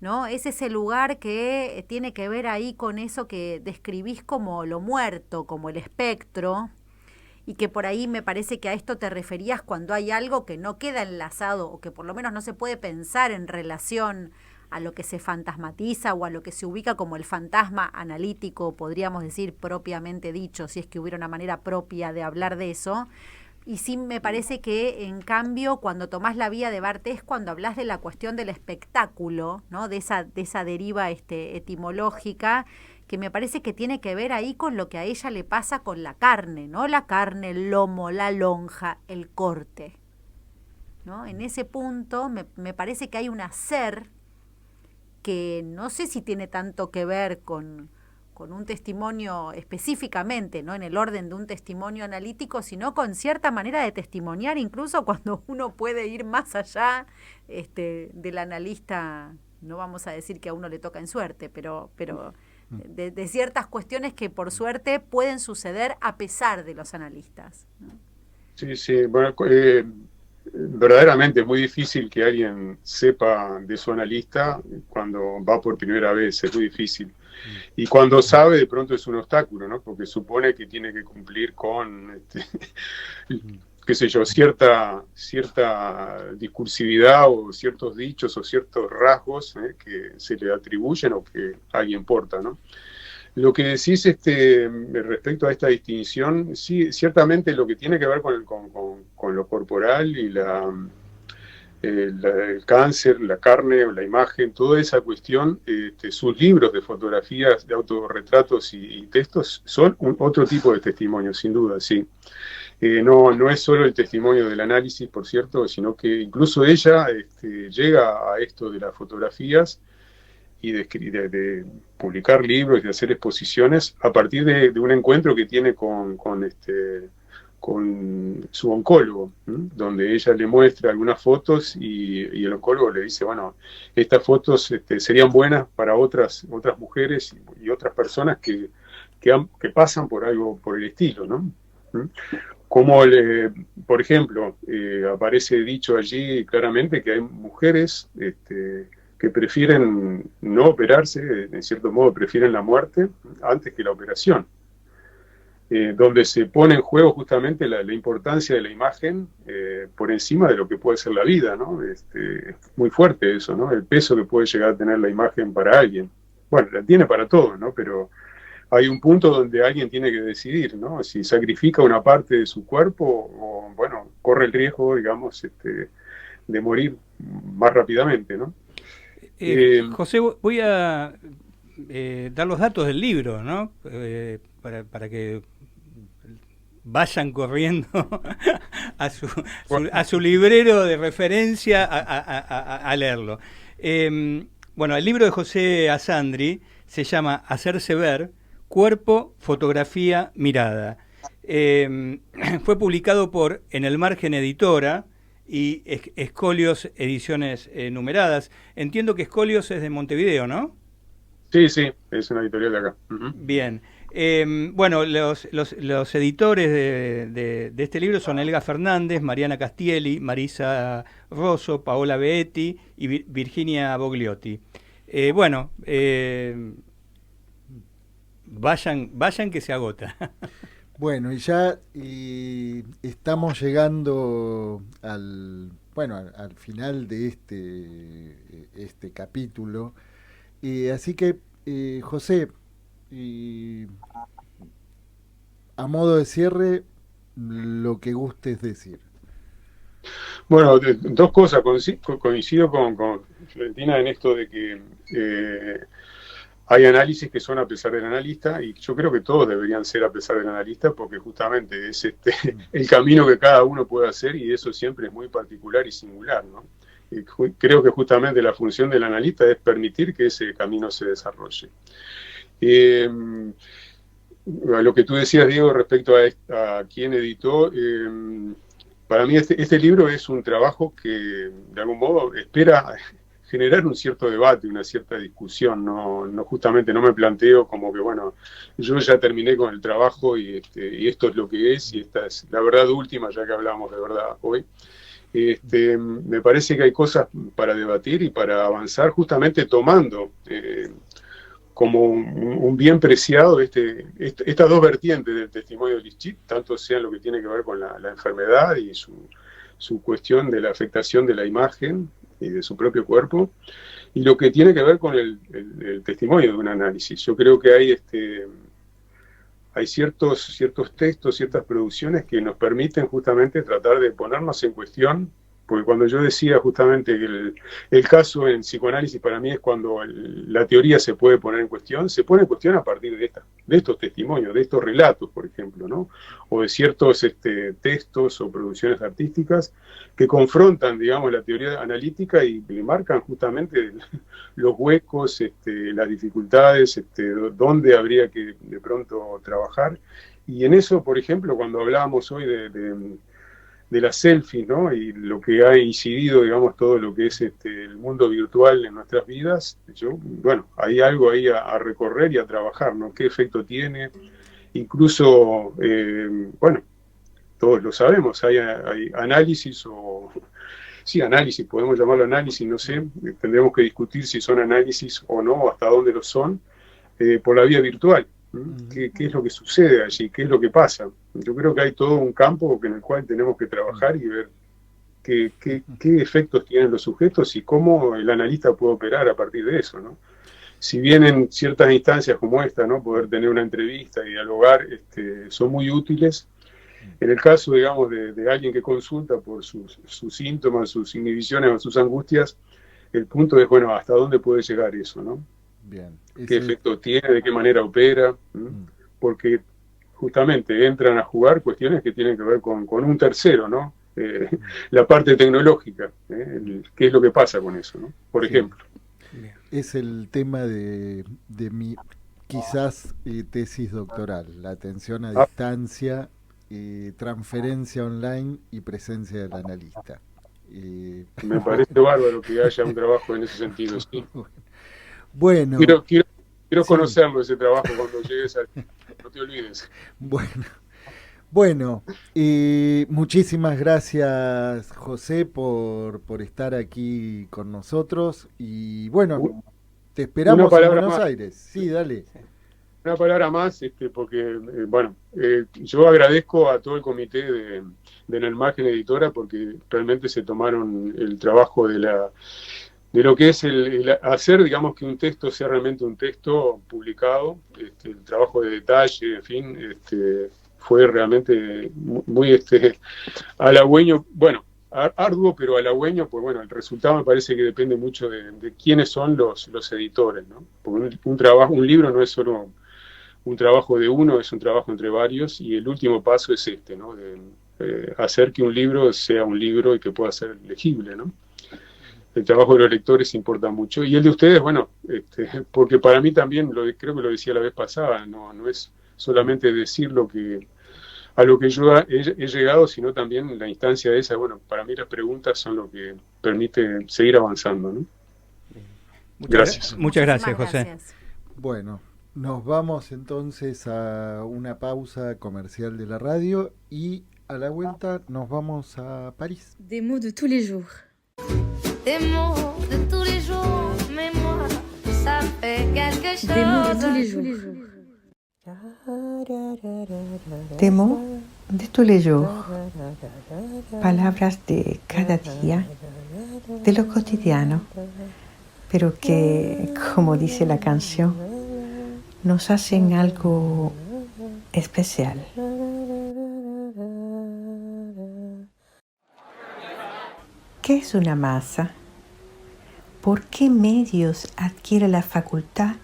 ¿no? Es ese lugar que tiene que ver ahí con eso que describís como lo muerto, como el espectro, y que por ahí me parece que a esto te referías cuando hay algo que no queda enlazado o que por lo menos no se puede pensar en relación a lo que se fantasmatiza o a lo que se ubica como el fantasma analítico, podríamos decir propiamente dicho, si es que hubiera una manera propia de hablar de eso. Y sí me parece que, en cambio, cuando tomás la vía de Barthes, cuando hablas de la cuestión del espectáculo, ¿no? de esa deriva etimológica, que me parece que tiene que ver ahí con lo que a ella le pasa con la carne, ¿no? La carne, el lomo, la lonja, el corte, ¿no? En ese punto me parece que hay un hacer que no sé si tiene tanto que ver con un testimonio específicamente, no en el orden de un testimonio analítico, sino con cierta manera de testimoniar, incluso cuando uno puede ir más allá del analista. No vamos a decir que a uno le toca en suerte, pero de ciertas cuestiones que por suerte pueden suceder a pesar de los analistas, ¿no? Sí, bueno, verdaderamente es muy difícil que alguien sepa de su analista cuando va por primera vez, es muy difícil. Y cuando sabe, de pronto es un obstáculo, ¿no? Porque supone que tiene que cumplir con, qué sé yo, cierta discursividad o ciertos dichos o ciertos rasgos que se le atribuyen o que alguien porta, ¿no? Lo que decís respecto a esta distinción, sí, ciertamente lo que tiene que ver con lo corporal y el cáncer, la carne o la imagen, toda esa cuestión, sus libros de fotografías, de autorretratos y textos son otro tipo de testimonio, sin duda, sí. No es solo el testimonio del análisis, por cierto, sino que incluso ella llega a esto de las fotografías y de publicar libros y de hacer exposiciones a partir de un encuentro que tiene con su oncólogo, donde ella le muestra algunas fotos y el oncólogo le dice, bueno, estas fotos serían buenas para otras mujeres y otras personas que pasan por algo por el estilo, ¿no? Como, por ejemplo, aparece dicho allí claramente que hay mujeres que prefieren no operarse, en cierto modo prefieren la muerte antes que la operación. Donde se pone en juego justamente la importancia de la imagen por encima de lo que puede ser la vida, ¿no? Es muy fuerte eso, ¿no? El peso que puede llegar a tener la imagen para alguien. Bueno, la tiene para todos, ¿no? Pero hay un punto donde alguien tiene que decidir, ¿no? Si sacrifica una parte de su cuerpo o, bueno, corre el riesgo, digamos, de morir más rápidamente, ¿no? José, voy a dar los datos del libro, ¿no? Para que vayan corriendo a su librero de referencia a leerlo. Bueno, el libro de José Asandri se llama Hacerse ver, cuerpo, fotografía, mirada. Fue publicado por En el Margen Editora y Escolios Ediciones Numeradas. Entiendo que Escolios es de Montevideo, ¿no? Sí, sí, es una editorial de acá. Bien. Bueno, los editores de este libro son Elga Fernández, Mariana Castielli, Marisa Rosso, Paola Beetti y Virginia Bogliotti. Vayan que se agota. Bueno, y estamos llegando al final de este capítulo. Así que, José, a modo de cierre, lo que gustes decir. Bueno, dos cosas. Coincido con Florentina en esto de que hay análisis que son a pesar del analista, y yo creo que todos deberían ser a pesar del analista, porque justamente es el camino que cada uno puede hacer, y eso siempre es muy particular y singular, ¿no? Creo que justamente la función del analista es permitir que ese camino se desarrolle. A lo que tú decías, Diego, respecto a quién editó, para mí este libro es un trabajo que de algún modo espera generar un cierto debate, una cierta discusión. Justamente no me planteo como que, bueno, yo ya terminé con el trabajo y esto es lo que es, y esta es la verdad última, ya que hablamos de verdad hoy. Me parece que hay cosas para debatir y para avanzar, justamente tomando como un bien preciado estas dos vertientes del testimonio de Lischit, tanto sea lo que tiene que ver con la enfermedad y su cuestión de la afectación de la imagen y de su propio cuerpo, y lo que tiene que ver con el testimonio de un análisis. Yo creo que hay ciertos textos, ciertas producciones que nos permiten justamente tratar de ponernos en cuestión, porque cuando yo decía justamente que el caso en psicoanálisis para mí es cuando la teoría se puede poner en cuestión, se pone en cuestión a partir de estos testimonios, de estos relatos, por ejemplo, ¿no? O de ciertos textos o producciones artísticas que confrontan, digamos, la teoría analítica y le marcan justamente los huecos, las dificultades, dónde habría que de pronto trabajar. Y en eso, por ejemplo, cuando hablábamos hoy de las selfies, ¿no? Y lo que ha incidido, digamos, todo lo que es el mundo virtual en nuestras vidas, hay algo ahí a recorrer y a trabajar, ¿no? ¿Qué efecto tiene? Incluso, todos lo sabemos, hay análisis análisis, podemos llamarlo análisis, no sé, tendremos que discutir si son análisis o no, hasta dónde lo son, por la vía virtual. ¿Qué es lo que sucede allí? ¿Qué es lo que pasa? Yo creo que hay todo un campo en el cual tenemos que trabajar y ver qué efectos tienen los sujetos y cómo el analista puede operar a partir de eso, ¿no? Si bien en ciertas instancias como esta, ¿no? Poder tener una entrevista y dialogar son muy útiles, en el caso, digamos, de alguien que consulta por sus síntomas, sus inhibiciones o sus angustias, el punto es, bueno, ¿hasta dónde puede llegar eso, no? Bien. ¿Qué efecto tiene? ¿De qué manera opera? Porque justamente entran a jugar cuestiones que tienen que ver con un tercero, ¿no? La parte tecnológica, ¿qué es lo que pasa con eso, ¿no? Por ejemplo. Es el tema de mi quizás tesis doctoral, la atención a distancia, transferencia online y presencia del analista. Me parece bárbaro que haya un trabajo en ese sentido, sí. Bueno. Quiero conocerlo, ese trabajo, cuando llegues no te olvides. Bueno, muchísimas gracias, José, por estar aquí con nosotros. Y bueno, te esperamos en Buenos Aires. Sí, dale. Una palabra más, porque, yo agradezco a todo el comité de Nelmagen Editora, porque realmente se tomaron el trabajo de lo que es el hacer, digamos, que un texto sea realmente un texto publicado, el trabajo de detalle, en fin, fue realmente muy halagüeño, arduo, pero halagüeño, pues bueno, el resultado me parece que depende mucho de quiénes son los editores, ¿no? Porque un libro no es solo un trabajo de uno, es un trabajo entre varios, y el último paso es ¿no? De hacer que un libro sea un libro y que pueda ser legible, ¿no? El trabajo de los lectores importa mucho, y el de ustedes, porque para mí también, creo que lo decía la vez pasada, no es solamente decir lo que a lo que yo he llegado, sino también la instancia esa. Bueno, para mí las preguntas son lo que permite seguir avanzando, ¿no? Gracias. Muchas gracias, José. Gracias. Bueno, nos vamos entonces a una pausa comercial de la radio y a la vuelta nos vamos a París. Des mots de tous les jours. Des mots de tous les jours, mais moi, ça fait quelque chose. Des mots de tous les jours. Des mots de tous les jours. Palabras de cada día, de lo cotidiano, pero que, como dice la canción, nos hacen algo especial. ¿Qué es una masa? ¿Por qué medios adquiere la facultad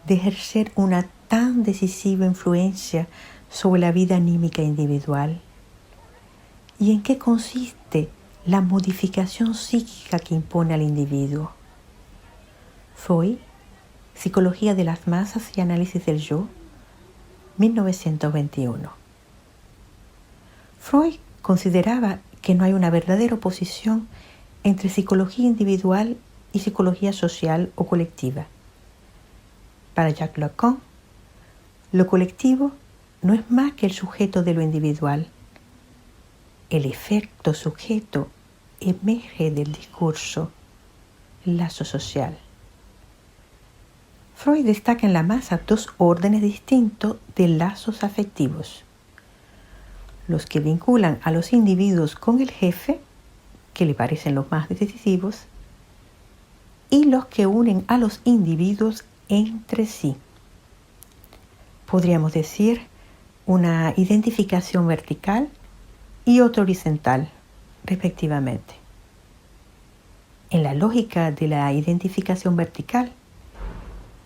de ejercer una tan decisiva influencia sobre la vida anímica individual? ¿Y en qué consiste la modificación psíquica que impone al individuo? Freud, Psicología de las masas y análisis del yo, 1921. Freud consideraba que no hay una verdadera oposición entre psicología individual y psicología social o colectiva. Para Jacques Lacan, lo colectivo no es más que el sujeto de lo individual. El efecto sujeto emerge del discurso, el lazo social. Freud destaca en la masa dos órdenes distintos de lazos afectivos: los que vinculan a los individuos con el jefe, que le parecen los más decisivos, y los que unen a los individuos entre sí. Podríamos decir una identificación vertical y otra horizontal, respectivamente. En la lógica de la identificación vertical,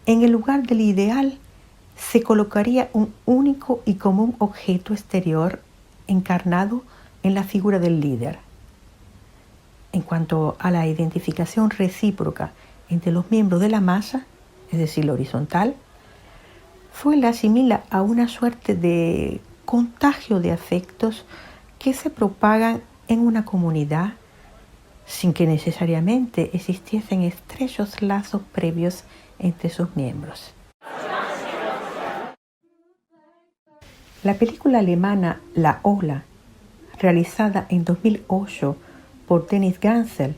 en el lugar del ideal se colocaría un único y común objeto exterior encarnado en la figura del líder. En cuanto a la identificación recíproca entre los miembros de la masa, es decir, la horizontal, Freud la asimila a una suerte de contagio de afectos que se propagan en una comunidad sin que necesariamente existiesen estrechos lazos previos entre sus miembros. La película alemana La Ola, realizada en 2008 por Dennis Gansel,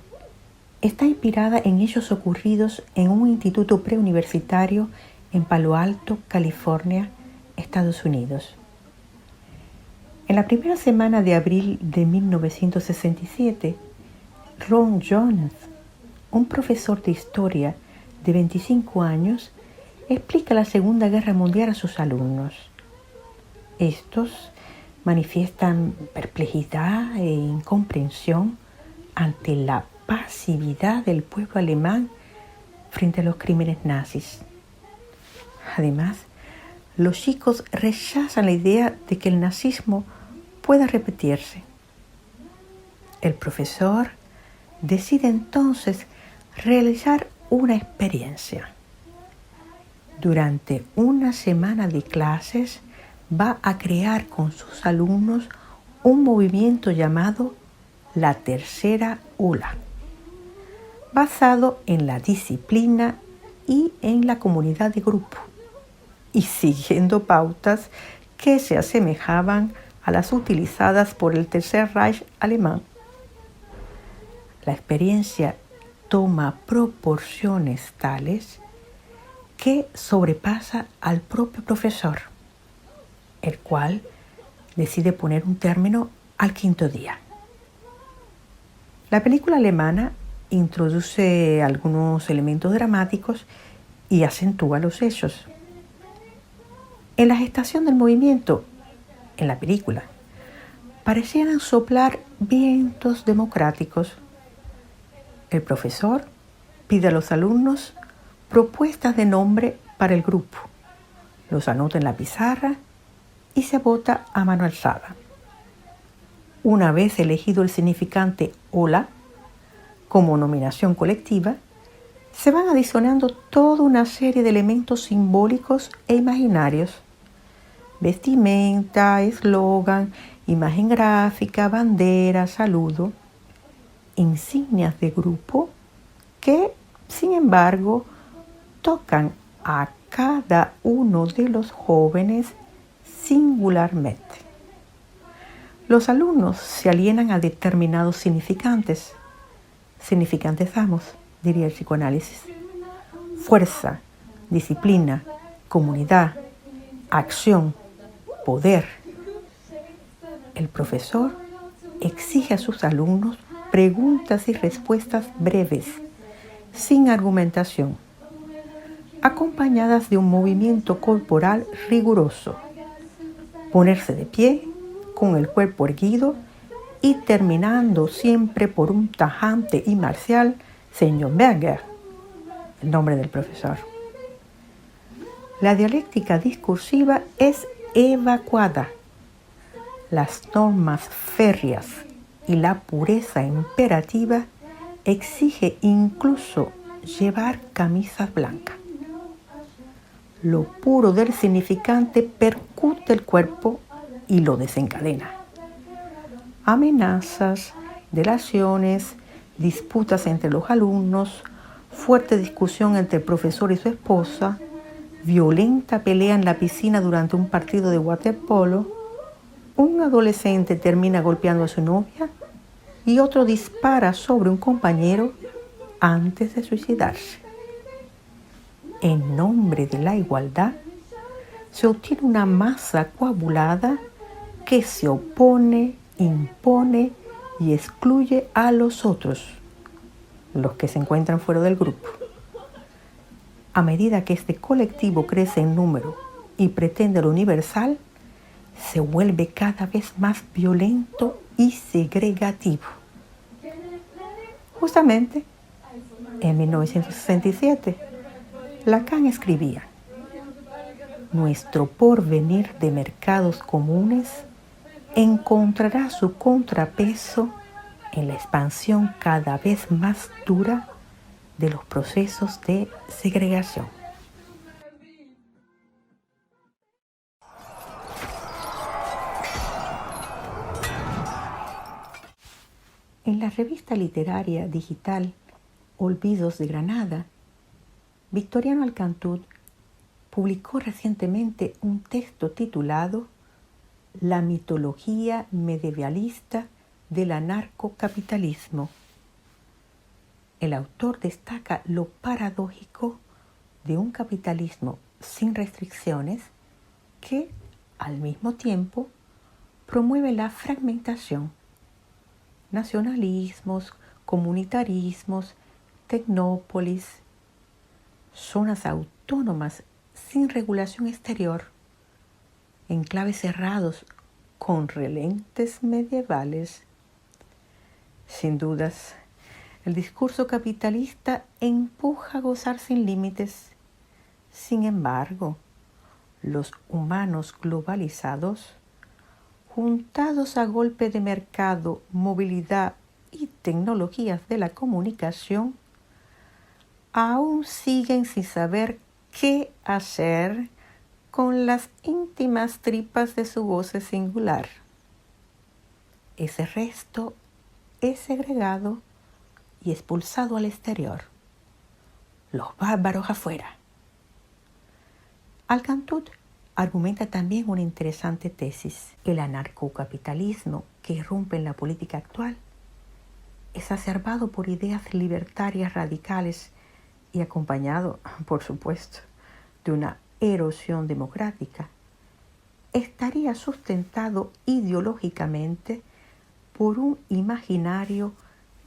está inspirada en hechos ocurridos en un instituto preuniversitario en Palo Alto, California, Estados Unidos. En la primera semana de abril de 1967, Ron Jones, un profesor de historia de 25 años, explica la Segunda Guerra Mundial a sus alumnos. Estos manifiestan perplejidad e incomprensión ante la pasividad del pueblo alemán frente a los crímenes nazis. Además, los chicos rechazan la idea de que el nazismo pueda repetirse. El profesor decide entonces realizar una experiencia. Durante una semana de clases va a crear con sus alumnos un movimiento llamado la Tercera Ola, basado en la disciplina y en la comunidad de grupo, y siguiendo pautas que se asemejaban a las utilizadas por el Tercer Reich alemán. La experiencia toma proporciones tales que sobrepasa al propio profesor, el cual decide poner un término al quinto día. La película alemana introduce algunos elementos dramáticos y acentúa los hechos. En la gestación del movimiento, en la película, parecieran soplar vientos democráticos. El profesor pide a los alumnos propuestas de nombre para el grupo. Los anota en la pizarra y se vota a mano alzada. Una vez elegido el significante Ola como nominación colectiva, se van adicionando toda una serie de elementos simbólicos e imaginarios, vestimenta, eslogan, imagen gráfica, bandera, saludo, insignias de grupo que, sin embargo, tocan a cada uno de los jóvenes singularmente. Los alumnos se alienan a determinados significantes amos, diría el psicoanálisis: fuerza, disciplina, comunidad, acción, poder. El profesor exige a sus alumnos preguntas y respuestas breves, sin argumentación, acompañadas de un movimiento corporal riguroso. Ponerse de pie, con el cuerpo erguido y terminando siempre por un tajante y marcial señor Berger, el nombre del profesor. La dialéctica discursiva es evacuada. Las normas férreas y la pureza imperativa exige incluso llevar camisas blancas. Lo puro del significante percute el cuerpo y lo desencadena. Amenazas, delaciones, disputas entre los alumnos, fuerte discusión entre el profesor y su esposa, violenta pelea en la piscina durante un partido de waterpolo, un adolescente termina golpeando a su novia y otro dispara sobre un compañero antes de suicidarse. En nombre de la igualdad, se obtiene una masa coagulada que se opone, impone y excluye a los otros, los que se encuentran fuera del grupo. A medida que este colectivo crece en número y pretende lo universal, se vuelve cada vez más violento y segregativo. Justamente, en 1967, Lacan escribía: nuestro porvenir de mercados comunes encontrará su contrapeso en la expansión cada vez más dura de los procesos de segregación. En la revista literaria digital Olvidos de Granada, Victoriano Alcantú publicó recientemente un texto titulado La mitología medievalista del anarcocapitalismo. El autor destaca lo paradójico de un capitalismo sin restricciones que, al mismo tiempo, promueve la fragmentación, nacionalismos, comunitarismos, tecnópolis, zonas autónomas sin regulación exterior, enclaves cerrados con relentes medievales. Sin dudas, el discurso capitalista empuja a gozar sin límites. Sin embargo, los humanos globalizados, juntados a golpe de mercado, movilidad y tecnologías de la comunicación, aún siguen sin saber qué hacer con las íntimas tripas de su goce singular. Ese resto es segregado y expulsado al exterior. Los bárbaros afuera. Alcantú argumenta también una interesante tesis. El anarcocapitalismo que irrumpe en la política actual, exacerbado por ideas libertarias radicales y acompañado, por supuesto, de una erosión democrática, estaría sustentado ideológicamente por un imaginario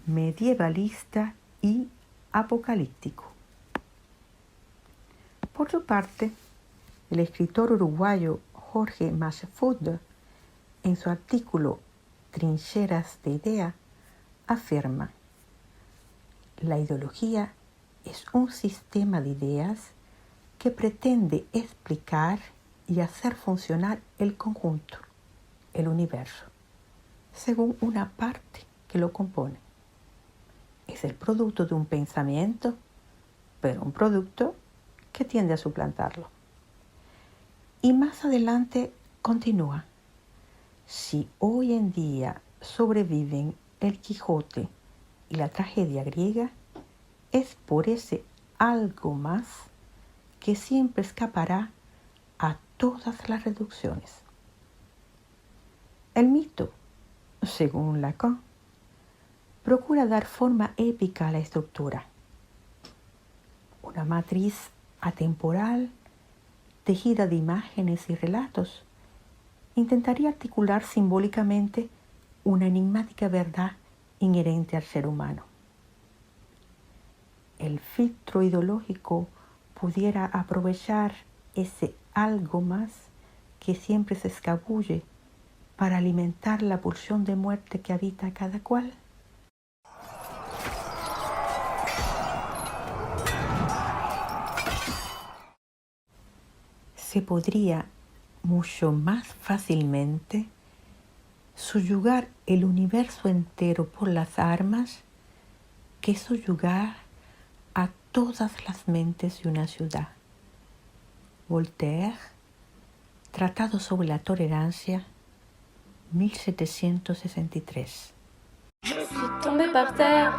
medievalista y apocalíptico. Por su parte, el escritor uruguayo Jorge Massafudd, en su artículo Trincheras de Idea, afirma: la ideología es un sistema de ideas que pretende explicar y hacer funcionar el conjunto, el universo, según una parte que lo compone. Es el producto de un pensamiento, pero un producto que tiende a suplantarlo. Y más adelante Continúa. Si hoy en día sobreviven el Quijote y la tragedia griega, es por ese algo más que siempre escapará a todas las reducciones. El mito, según Lacan, procura dar forma épica a la estructura. Una matriz atemporal, tejida de imágenes y relatos, intentaría articular simbólicamente una enigmática verdad inherente al ser humano. El filtro ideológico pudiera aprovechar ese algo más que siempre se escabulle para alimentar la pulsión de muerte que habita a cada cual. Se podría mucho más fácilmente subyugar el universo entero por las armas que subyugar a todas las mentes de una ciudad. Voltaire, Tratado sobre la Tolerancia, 1763. Je suis tombé par terre,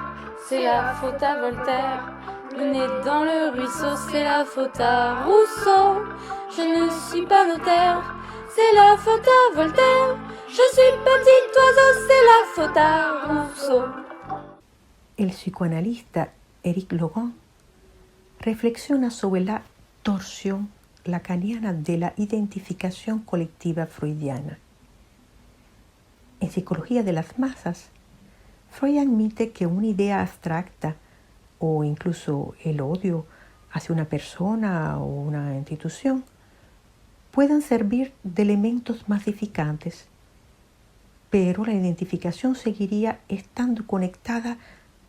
c'est la faute à Voltaire. Le nez dans le ruisseau, c'est la faute à Rousseau. Je ne suis pas notaire, c'est la faute à Voltaire. Je suis petit oiseau, c'est la faute à Rousseau. El psicoanalista Éric Logan reflexiona sobre la torsión lacaniana de la identificación colectiva freudiana. En Psicología de las Masas, Freud admite que una idea abstracta o incluso el odio hacia una persona o una institución puedan servir de elementos masificantes, pero la identificación seguiría estando conectada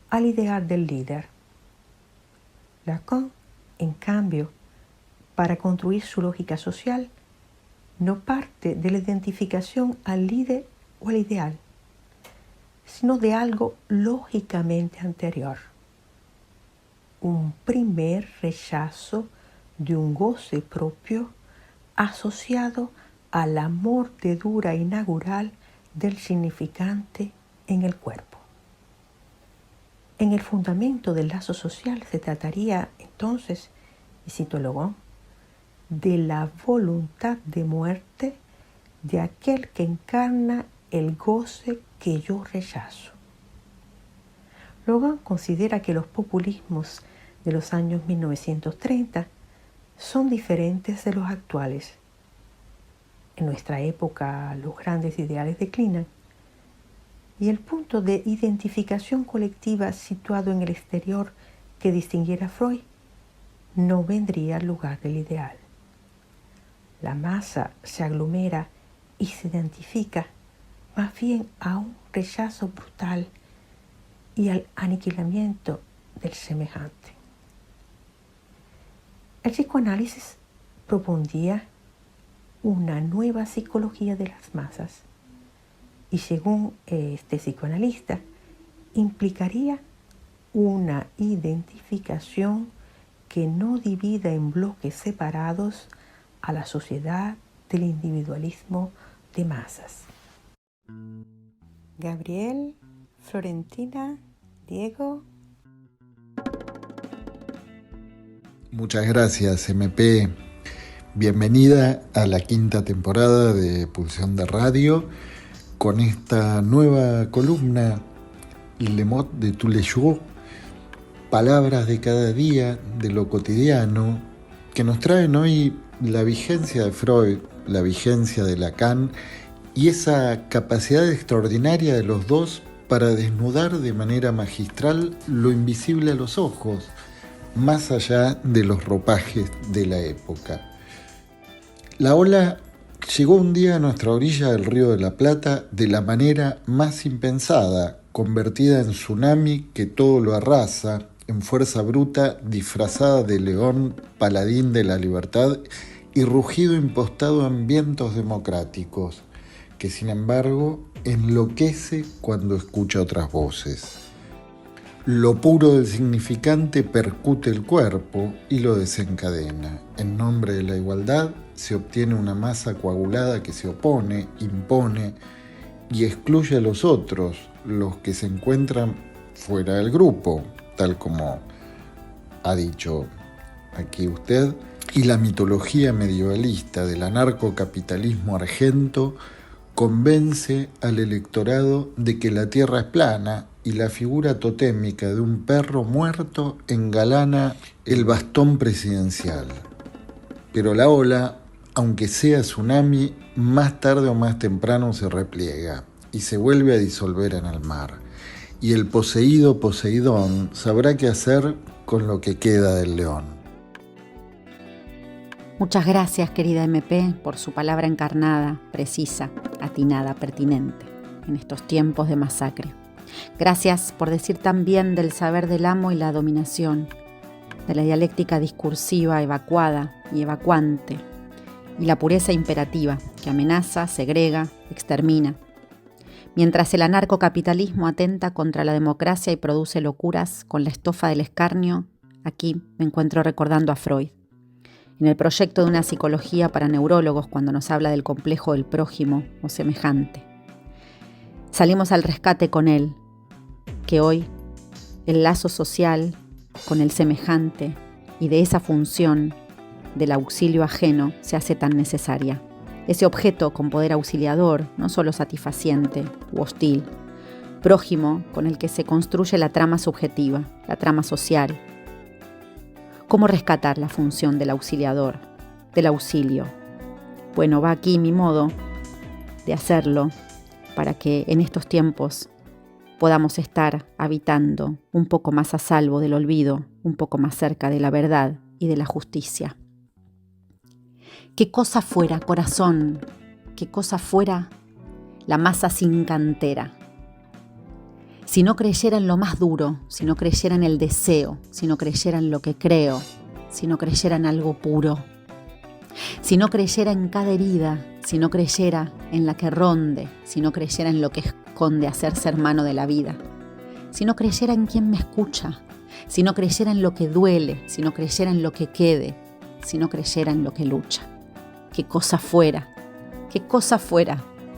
al ideal del líder. Lacan, en cambio, para construir su lógica social, no parte de la identificación al líder o al ideal, sino de algo lógicamente anterior. Un primer rechazo de un goce propio asociado a la mordedura inaugural del significante en el cuerpo. En el fundamento del lazo social se trataría entonces, y cito Logan, de la voluntad de muerte de aquel que encarna el goce que yo rechazo. Logan considera que los populismos de los años 1930 son diferentes de los actuales. En nuestra época los grandes ideales declinan y el punto de identificación colectiva situado en el exterior que distinguiera a Freud no vendría al lugar del ideal. La masa se aglomera y se identifica más bien a un rechazo brutal y al aniquilamiento del semejante. El psicoanálisis propondría una nueva psicología de las masas y, según este psicoanalista, implicaría una identificación que no divida en bloques separados a la sociedad del individualismo de masas. Gabriel, Florentina, Diego. Muchas gracias, MP. Bienvenida a la 5ª temporada de Pulsión de Radio con esta nueva columna Le mot de tous les jours, palabras de cada día, de lo cotidiano, que nos traen hoy la vigencia de Freud, la vigencia de Lacan y esa capacidad extraordinaria de los dos para desnudar de manera magistral lo invisible a los ojos, más allá de los ropajes de la época. La ola llegó un día a nuestra orilla del Río de la Plata de la manera más impensada, convertida en tsunami que todo lo arrasa, en fuerza bruta disfrazada de león, paladín de la libertad y rugido impostado en vientos democráticos, que sin embargo enloquece cuando escucha otras voces. Lo puro del significante percute el cuerpo y lo desencadena. En nombre de la igualdad se obtiene una masa coagulada que se opone, impone y excluye a los otros, los que se encuentran fuera del grupo, tal como ha dicho aquí usted. Y la mitología medievalista del anarcocapitalismo argento convence al electorado de que la tierra es plana y la figura totémica de un perro muerto engalana el bastón presidencial. Pero la ola, aunque sea tsunami, más tarde o más temprano se repliega y se vuelve a disolver en el mar. Y el poseído Poseidón sabrá qué hacer con lo que queda del león. Muchas gracias, querida MP, por su palabra encarnada, precisa, atinada, pertinente, en estos tiempos de masacre. Gracias por decir también del saber del amo y la dominación, de la dialéctica discursiva evacuada y evacuante, y la pureza imperativa que amenaza, segrega, extermina. Mientras el anarcocapitalismo atenta contra la democracia y produce locuras con la estofa del escarnio, aquí me encuentro recordando a Freud. En el proyecto de una psicología para neurólogos cuando nos habla del complejo del prójimo o semejante. Salimos al rescate con él, que hoy el lazo social con el semejante y de esa función del auxilio ajeno se hace tan necesaria. Ese objeto con poder auxiliador, no solo satisfaciente u hostil, prójimo con el que se construye la trama subjetiva, la trama social. ¿Cómo rescatar la función del auxiliador, del auxilio? Bueno, va aquí mi modo de hacerlo para que en estos tiempos podamos estar habitando un poco más a salvo del olvido, un poco más cerca de la verdad y de la justicia. ¿Qué cosa fuera, corazón? ¿Qué cosa fuera la masa sin cantera? Si no creyera en lo más duro, si no creyera en el deseo, si no creyera en lo que creo, si no creyera en algo puro, si no creyera en cada herida, si no creyera en la que ronde, si no creyera en lo que esconde hacerse hermano de la vida, si no creyera en quien me escucha, si no creyera en lo que duele, si no creyera en lo que quede, si no creyera en lo que lucha. Qué cosa fuera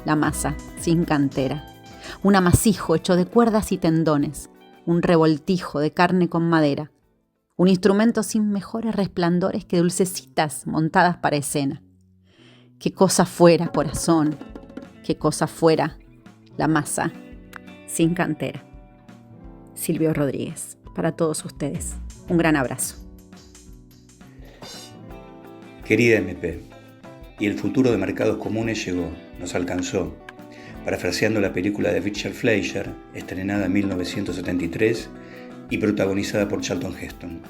la masa sin cantera. Un amasijo hecho de cuerdas y tendones, un revoltijo de carne con madera, un instrumento sin mejores resplandores que dulcecitas montadas para escena. Qué cosa fuera, corazón, qué cosa fuera la masa sin cantera. Silvio Rodríguez, para todos ustedes, un gran abrazo. Querida MP, y el futuro de mercados comunes llegó, nos alcanzó. Parafraseando la película de Richard Fleischer, estrenada en 1973 y protagonizada por Charlton Heston.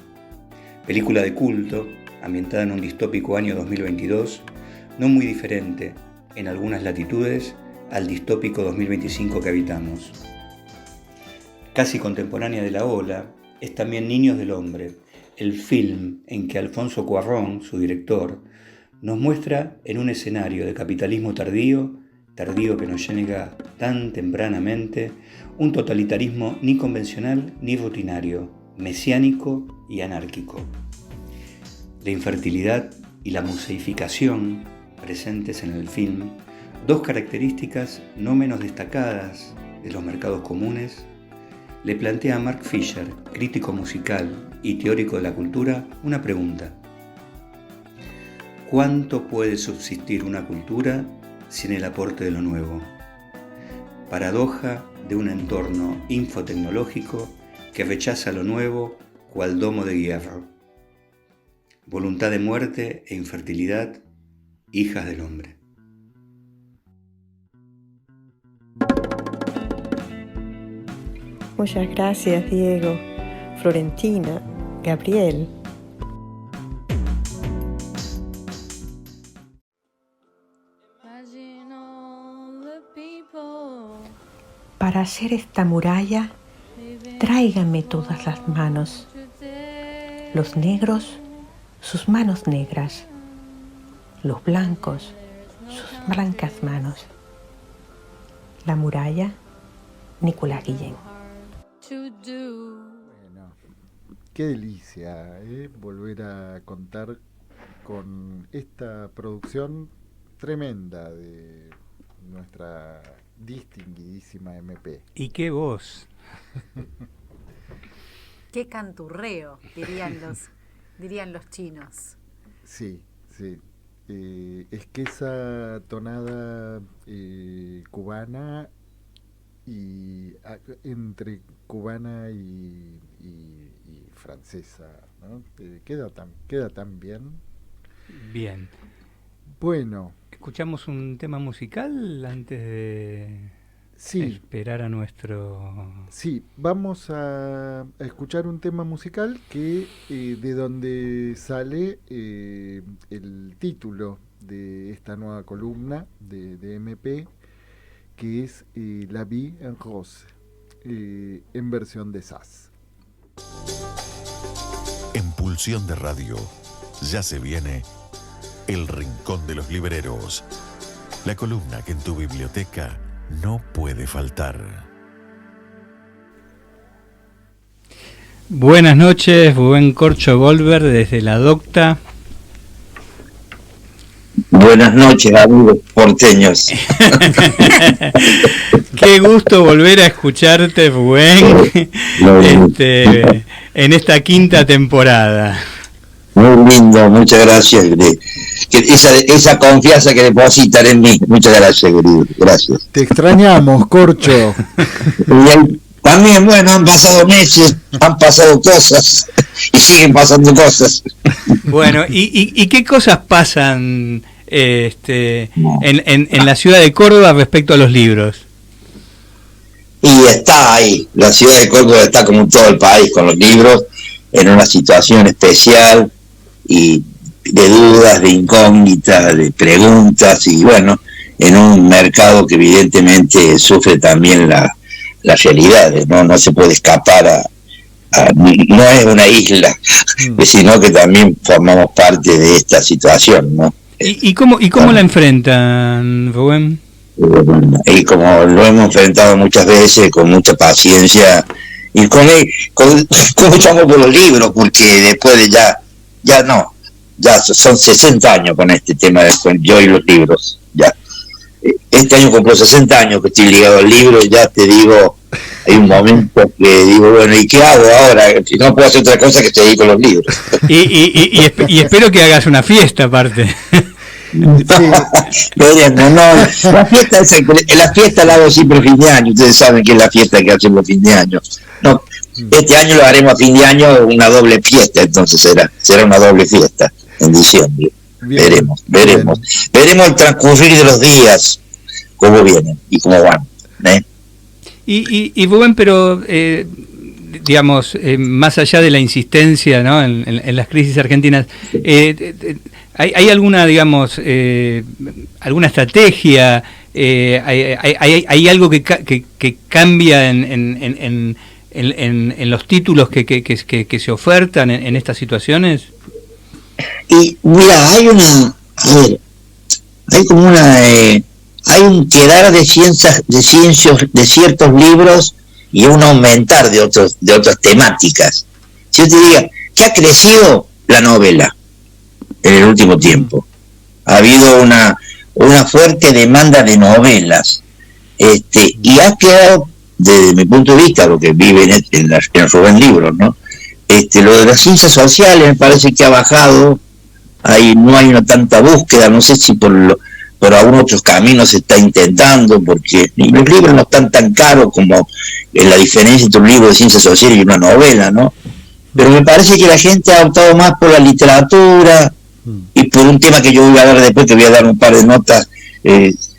Película de culto, ambientada en un distópico año 2022, no muy diferente, en algunas latitudes, al distópico 2025 que habitamos. Casi contemporánea de La Ola, es también Niños del Hombre, el film en que Alfonso Cuarón, su director, nos muestra en un escenario de capitalismo tardío que nos llega tan tempranamente, un totalitarismo ni convencional ni rutinario, mesiánico y anárquico. La infertilidad y la museificación presentes en el film, dos características no menos destacadas de los mercados comunes, le plantea a Mark Fisher, crítico musical y teórico de la cultura, una pregunta. ¿Cuánto puede subsistir una cultura sin el aporte de lo nuevo? Paradoja de un entorno infotecnológico que rechaza lo nuevo cual domo de hierro. Voluntad de muerte e infertilidad, hijas del hombre. Muchas gracias, Diego, Florentina, Gabriel. Para hacer esta muralla, tráiganme todas las manos. Los negros, sus manos negras. Los blancos, sus blancas manos. La muralla, Nicolás Guillén. qué delicia volver a contar con esta producción tremenda de nuestra distinguidísima MP. ¿Y qué voz? Qué canturreo, dirían los chinos. Sí, sí. Es que esa tonada cubana y entre cubana y francesa, ¿no? Queda tan bien. Bien. Bueno. ¿Escuchamos un tema musical antes de esperar a nuestro...? Sí, vamos a escuchar un tema musical que de donde sale el título de esta nueva columna de MP, que es La Vie en Rose, en versión de Sass. En Pulsión de Radio ya se viene El Rincón de los Libreros, la columna que en tu biblioteca no puede faltar. Buenas noches, Rubén Corcho Goldberg desde la Docta. Buenas noches, amigos porteños. Qué gusto volver a escucharte, Rubén, en esta quinta temporada. Muy lindo, muchas gracias. Esa confianza que depositan en mí, muchas gracias, querido. Gracias. Te extrañamos, Corcho. También, bueno, han pasado meses, han pasado cosas y siguen pasando cosas. Bueno, ¿y qué cosas pasan en la ciudad de Córdoba respecto a los libros? Y está ahí, la ciudad de Córdoba está como todo el país con los libros, en una situación especial y de dudas, de incógnitas, de preguntas, y bueno, en un mercado que evidentemente sufre también las realidades, no se puede escapar no es una isla, sino que también formamos parte de esta situación, ¿no? ¿Y cómo la enfrentan, Rubén? Y como lo hemos enfrentado muchas veces, con mucha paciencia y con mucho amor por los libros, porque después de ya son 60 años con este tema con yo y los libros. Ya este año cumplo 60 años que estoy ligado al libro, y ya te digo, hay un momento que digo, bueno, ¿y qué hago ahora? Si no puedo hacer otra cosa que estoy con los libros. Y espero que hagas una fiesta aparte. La fiesta la hago siempre a fin de año. Ustedes saben que es la fiesta que hacemos a fin de año. No, este año lo haremos a fin de año, una doble fiesta, entonces será una doble fiesta en diciembre. Bien, veremos el transcurrir de los días, cómo vienen y cómo van. Y Rubén, pero digamos, más allá de la insistencia, ¿no?, en las crisis argentinas, ¿hay alguna, digamos, alguna estrategia? ¿Hay algo que cambia en los títulos que se ofertan en estas situaciones? Y mira, hay un quedar de ciertos libros y un aumentar de otras temáticas. Si yo te diga, ¿qué ha crecido la novela en el último tiempo? Ha habido una fuerte demanda de novelas, y ha quedado, desde mi punto de vista, lo que vive en los Rubén Libros, ¿no? Lo de las ciencias sociales me parece que ha bajado. No hay una tanta búsqueda, no sé si por algunos otros caminos se está intentando, porque los libros no están tan caros como la diferencia entre un libro de ciencias sociales y una novela, ¿no? Pero me parece que la gente ha optado más por la literatura y por un tema que yo voy a dar después, que voy a dar un par de notas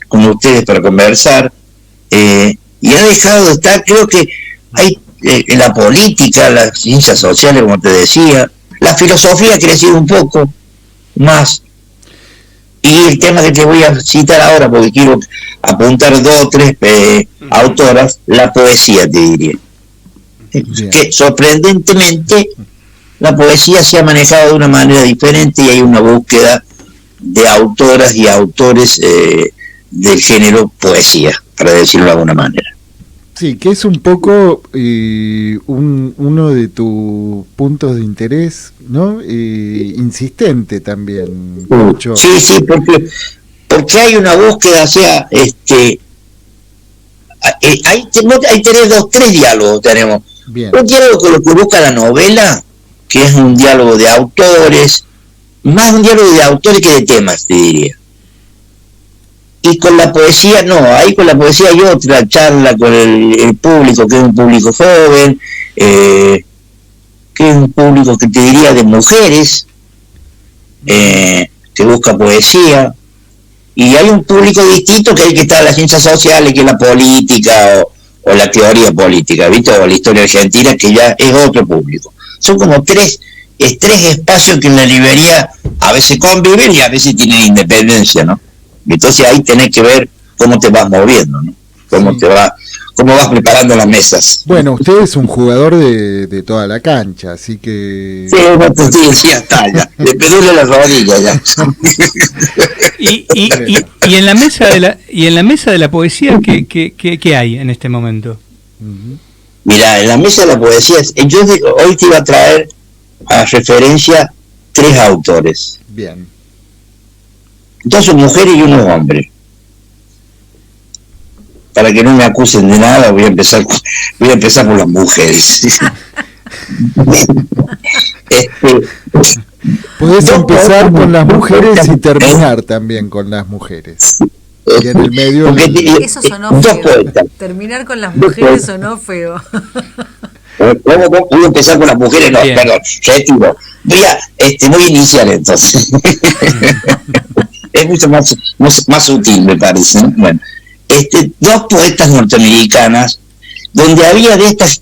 con ustedes para conversar, y ha dejado de estar. Creo que hay en la política, las ciencias sociales, como te decía, la filosofía ha crecido un poco más, y el tema que te voy a citar ahora, porque quiero apuntar 2 o 3 autoras, la poesía, te diría. Bien. Que sorprendentemente la poesía se ha manejado de una manera diferente, y hay una búsqueda de autoras y autores del género poesía, para decirlo de alguna manera. Sí, que es un poco uno de tus puntos de interés, ¿no? Insistente también, mucho. Sí, porque hay una búsqueda, o sea, ahí tenés tres diálogos tenemos. Bien. Un diálogo con lo que busca la novela, que es un diálogo de autores, más un diálogo de autores que de temas, te diría. Y con la poesía, no, ahí con la poesía hay otra charla con el público, que es un público joven, que es un público que te diría de mujeres, que busca poesía, y hay un público distinto que es el que está en las ciencias sociales, que es la política o la teoría política, ¿viste? O la historia argentina, que ya es otro público. Son como tres espacios que en la librería a veces conviven y a veces tienen independencia, ¿no? Entonces ahí tenés que ver cómo te vas moviendo, ¿no? Cómo vas preparando las mesas. Bueno, usted es un jugador de toda la cancha, así que... Sí, ya está, ya. Le pedúle las rodillas, ya. y en la mesa de la poesía, ¿qué hay en este momento? Mira, en la mesa de la poesía, hoy te iba a traer a referencia 3 autores. Bien. 2 mujeres y 1 hombre. Para que no me acusen de nada, voy a empezar por las mujeres. Podés empezar con las mujeres y terminar también con las mujeres. Y en el medio... Eso sonó feo. Terminar con las mujeres sonó feo. Voy a empezar con las mujeres, no, perdón, retiro. Voy a iniciar entonces. Es mucho más sutil, me parece, ¿no? Bueno, 2 poetas norteamericanas, donde había de estas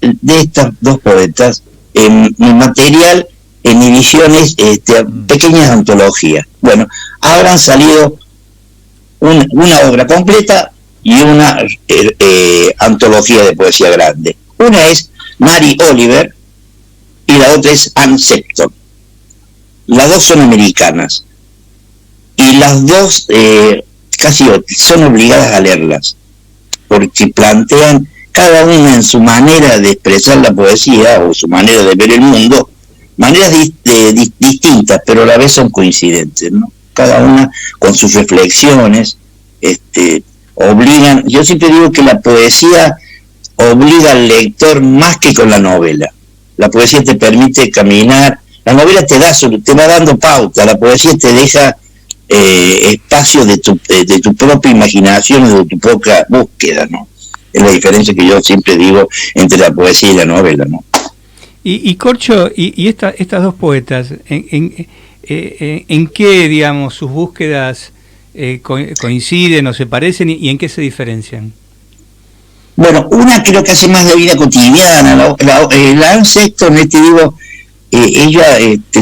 2 poetas en material, en ediciones, pequeñas antologías. Bueno, habrán salido una obra completa y una antología de poesía grande. Una es Mary Oliver y la otra es Anne Sexton. Las 2 son americanas. Y las 2 casi son obligadas a leerlas, porque plantean cada una en su manera de expresar la poesía o su manera de ver el mundo, maneras distintas, pero a la vez son coincidentes, ¿no? Cada una con sus reflexiones, obligan. Yo siempre digo que la poesía obliga al lector más que con la novela. La poesía te permite caminar, la novela te va dando pauta, la poesía te deja espacio de tu propia imaginación y de tu propia búsqueda, ¿no? Es la diferencia que yo siempre digo entre la poesía y la novela, ¿no? Y Corcho, estas 2 poetas, ¿en qué, digamos, sus búsquedas coinciden o se parecen y en qué se diferencian? Bueno, una creo que hace más de vida cotidiana, la Anne Sexton, ella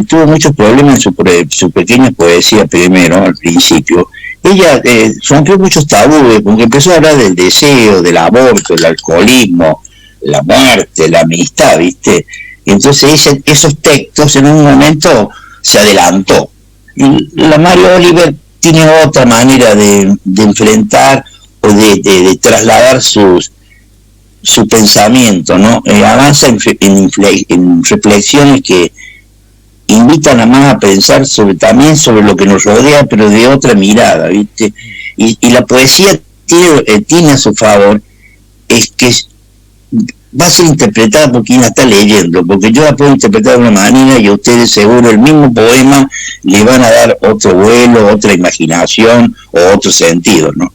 tuvo muchos problemas en su pequeña poesía primero, al principio. Ella rompió muchos tabúes, porque empezó a hablar del deseo, del aborto, el alcoholismo, la muerte, la amistad, ¿viste? Entonces esos textos en un momento se adelantó. Y la Mary Oliver tiene otra manera de enfrentar o de trasladar su pensamiento, ¿no? Avanza en reflexiones que invitan a más a pensar también sobre lo que nos rodea, pero de otra mirada, ¿viste? Y la poesía tiene a su favor es que va a ser interpretada por quien la está leyendo, porque yo la puedo interpretar de una manera y a ustedes seguro el mismo poema le van a dar otro vuelo, otra imaginación o otro sentido, ¿no?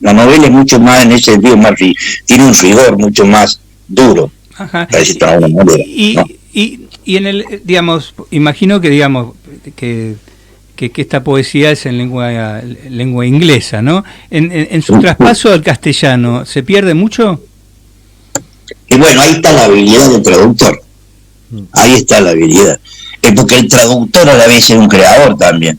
La novela es mucho más, en ese sentido, tiene un rigor mucho más duro. Ajá. ¿No? Y en el, digamos, imagino que esta poesía es en lengua inglesa, ¿no? En su traspaso al castellano, ¿se pierde mucho? Y bueno, ahí está la habilidad del traductor. Ahí está la habilidad. Porque el traductor a la vez es un creador también.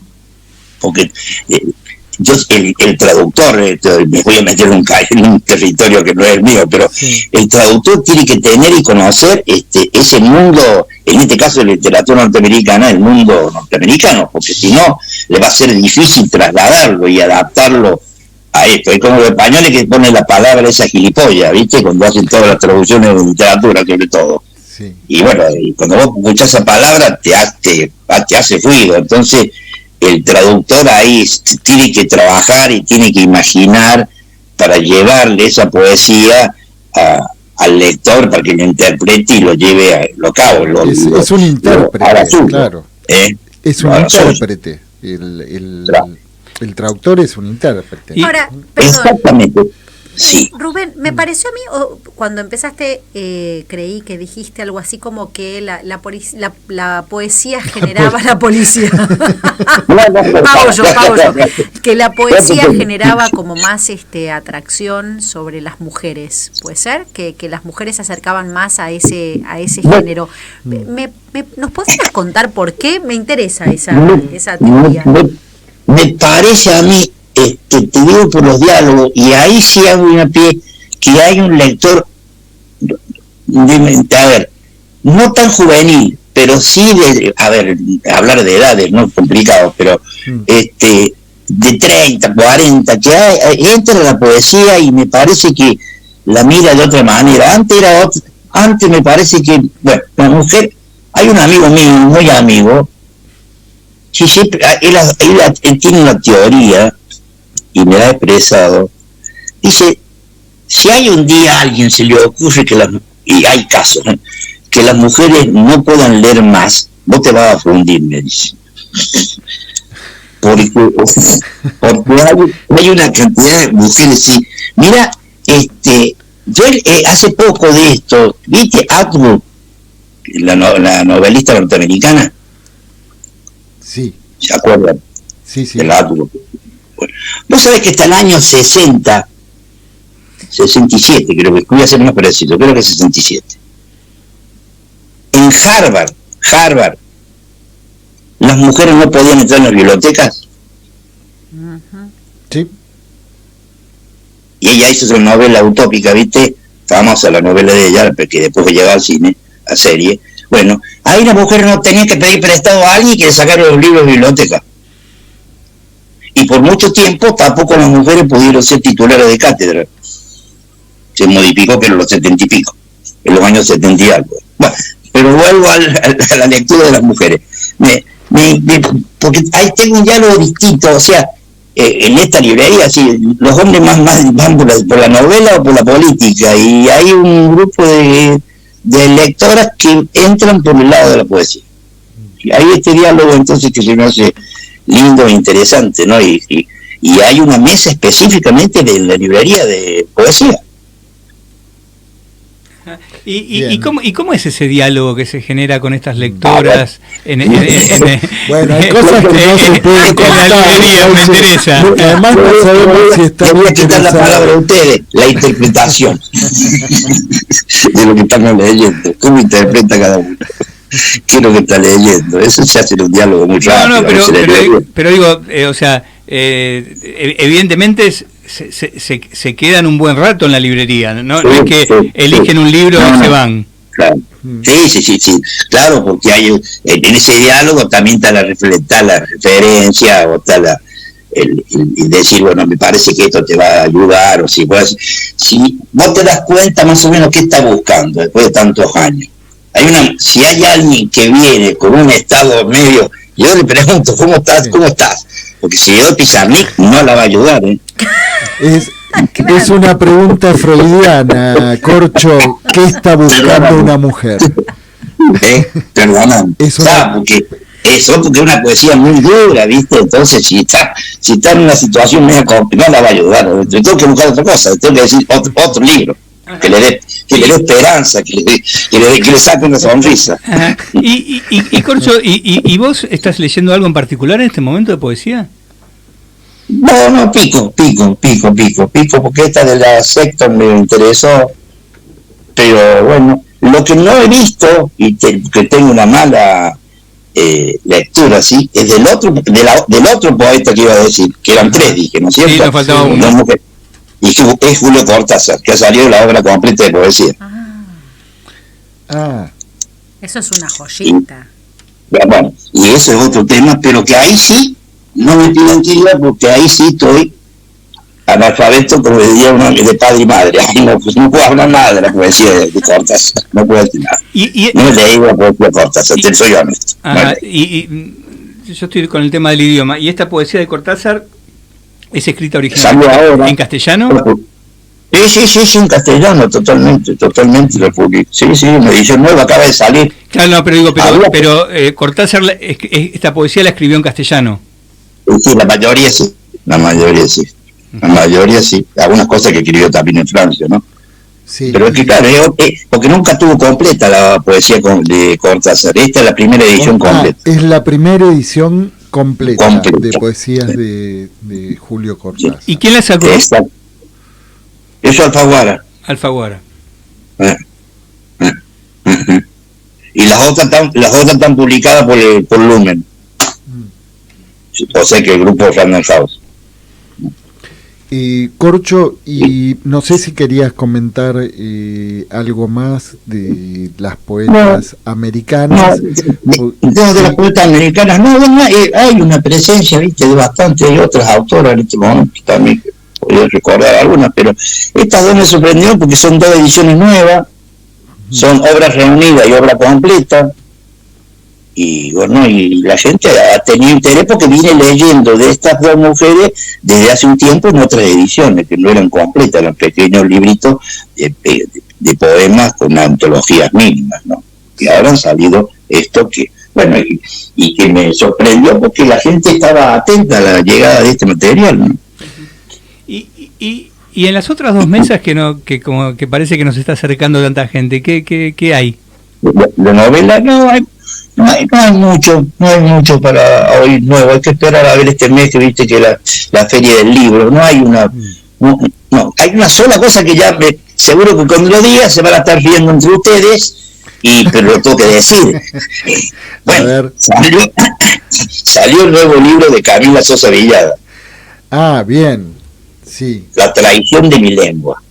Porque el traductor, me voy a meter en un territorio que no es mío, pero el traductor tiene que tener y conocer ese mundo, en este caso de literatura norteamericana, el mundo norteamericano, porque si no, le va a ser difícil trasladarlo y adaptarlo a esto. Es como los españoles que ponen la palabra esa gilipollas, ¿viste? Cuando hacen todas las traducciones de literatura, sobre todo. Sí. Y bueno, y cuando vos escuchás esa palabra te hace ruido. Entonces el traductor ahí tiene que trabajar y tiene que imaginar para llevarle esa poesía al lector para que lo interprete y lo lleve a lo cabo. Es un intérprete, claro. Es un intérprete. El traductor es un intérprete. Ahora, perdón. Exactamente. Sí. Rubén, me pareció a mí, cuando empezaste, creí que dijiste algo así como que la poesía generaba la policía. Pago yo. Que la poesía generaba como más atracción sobre las mujeres. ¿Puede ser? Que las mujeres se acercaban más a ese género. ¿Nos podrías contar por qué? Me interesa esa teoría. Me parece a mí, te digo por los diálogos, y ahí sí hago una pie, que hay un lector, a ver, no tan juvenil, pero sí hablar de edades, no es complicado, pero de 30, 40, que entra la poesía y me parece que la mira de otra manera. Antes me parece que, bueno, la mujer, hay un amigo mío, muy amigo, sí, siempre, él tiene una teoría, y me la ha expresado, dice, si hay un día a alguien se le ocurre y hay casos, ¿no?, que las mujeres no puedan leer más, vos te vas a fundir, me dice. Porque hay una cantidad de mujeres, sí. Mira, yo hace poco de esto, ¿viste Atwood, la novelista norteamericana? Sí. ¿Se acuerdan? Sí. El Atwood. Bueno, vos sabés que hasta el año 67, creo que voy a ser más preciso, creo que 67. En Harvard, las mujeres no podían entrar en las bibliotecas. Sí. Y ella hizo su novela utópica, ¿viste? Famosa la novela de ella, que después llegó al cine, a serie. Bueno, ahí las mujeres no tenían que pedir prestado a alguien que le sacara los libros de biblioteca. Y por mucho tiempo tampoco las mujeres pudieron ser titulares de cátedra. Se modificó, pero en los 70 y pico, en los años 70 y algo. Bueno, pero vuelvo a la lectura de las mujeres. Porque ahí tengo un diálogo distinto, o sea, en esta librería, sí, los hombres más van por la novela o por la política, y hay un grupo de lectoras que entran por el lado de la poesía. Y hay este diálogo entonces que se me hace lindo e interesante, ¿no? Y hay una mesa específicamente de la librería de poesía. ¿Y cómo es ese diálogo que se genera con estas lectoras? Bueno, hay cosas que no se pueden contar. Me interesa. Además no sabemos si está bien. Voy a quitar la palabra a ustedes, la interpretación de lo que estamos leyendo. ¿Cómo interpreta cada uno? ¿Qué es lo que está leyendo? Eso se hace en un diálogo muy rápido. Pero digo, o sea, evidentemente se quedan un buen rato en la librería, ¿no? No es que eligen un libro y se van. Claro. Sí, claro, porque hay en ese diálogo también está la referencia, o está el decir, bueno, me parece que esto te va a ayudar, o si vos te das cuenta más o menos qué está buscando después de tantos años. Si hay alguien que viene con un estado medio, yo le pregunto, ¿cómo estás? Porque si yo Pizarnik no la va a ayudar, Es una pregunta freudiana, Corcho. ¿Qué está buscando una mujer? Perdóname. Porque es una poesía muy dura, ¿viste? Entonces, si está en una situación media complicada, no la va a ayudar. Tengo que buscar otra cosa, tengo que decir otro libro. Que le dé esperanza, que le saque una sonrisa. Y Corcho, ¿y vos estás leyendo algo en particular en este momento de poesía? No, pico, porque esta de la secta me interesó, pero bueno, lo que no he visto, y que tengo una mala lectura, ¿sí?, es del otro poeta que iba a decir, que eran tres, dije, ¿no es cierto? Sí, nos faltaba uno. Y es Julio Cortázar, que ha salido la obra completa de poesía. Eso es una joyita. Bueno, y eso es otro tema, pero que ahí sí no me pidan que iba, porque ahí sí estoy analfabeto, como decía uno, de padre y madre. Ay, no, pues no puedo hablar nada de la poesía de Cortázar, no puedo decir nada. No leí la poesía de Cortázar, te soy honesto. Ajá, y yo estoy con el tema del idioma. ¿Y esta poesía de Cortázar es escrita originalmente en castellano? Sí, en castellano, totalmente lo publiqué. Sí, una edición nueva acaba de salir. Claro, no, pero digo, pero Cortázar, esta poesía la escribió en castellano. Sí, la mayoría sí. Algunas cosas que escribió también en Francia, ¿no? Sí. Pero es que claro, porque nunca tuvo completa la poesía de Cortázar. Esta es la primera edición completa. Es la primera edición completa. De poesías de Julio Cortázar. ¿Y quién la sacó? Eso Alfaguara. Y las otras están publicadas por Lumen. O sea que el grupo Random House. Corcho, y no sé si querías comentar algo más de las poetas americanas. De las poetas americanas, hay una presencia, viste, de bastante, hay otras autoras en este momento también, que podría recordar algunas, pero estas dos me sorprendieron porque son dos ediciones nuevas, son obras reunidas y obra completa. Y bueno, y la gente ha tenido interés porque viene leyendo de estas dos mujeres desde hace un tiempo en otras ediciones que no eran completas, eran pequeños libritos de poemas con antologías mínimas, ¿no? Y ahora han salido esto que, bueno, y que me sorprendió porque la gente estaba atenta a la llegada de este material, ¿no? Y en las otras dos mesas que como que parece que nos está acercando tanta gente, ¿qué hay? De novela no hay mucho para oír nuevo. Hay que esperar a ver este mes que viste que la feria del libro. No hay hay una sola cosa que ya seguro que cuando lo diga se van a estar riendo entre ustedes, pero lo tengo que decir. Bueno, salió el nuevo libro de Camila Sosa Villada. Ah, bien, sí. La traición de mi lengua.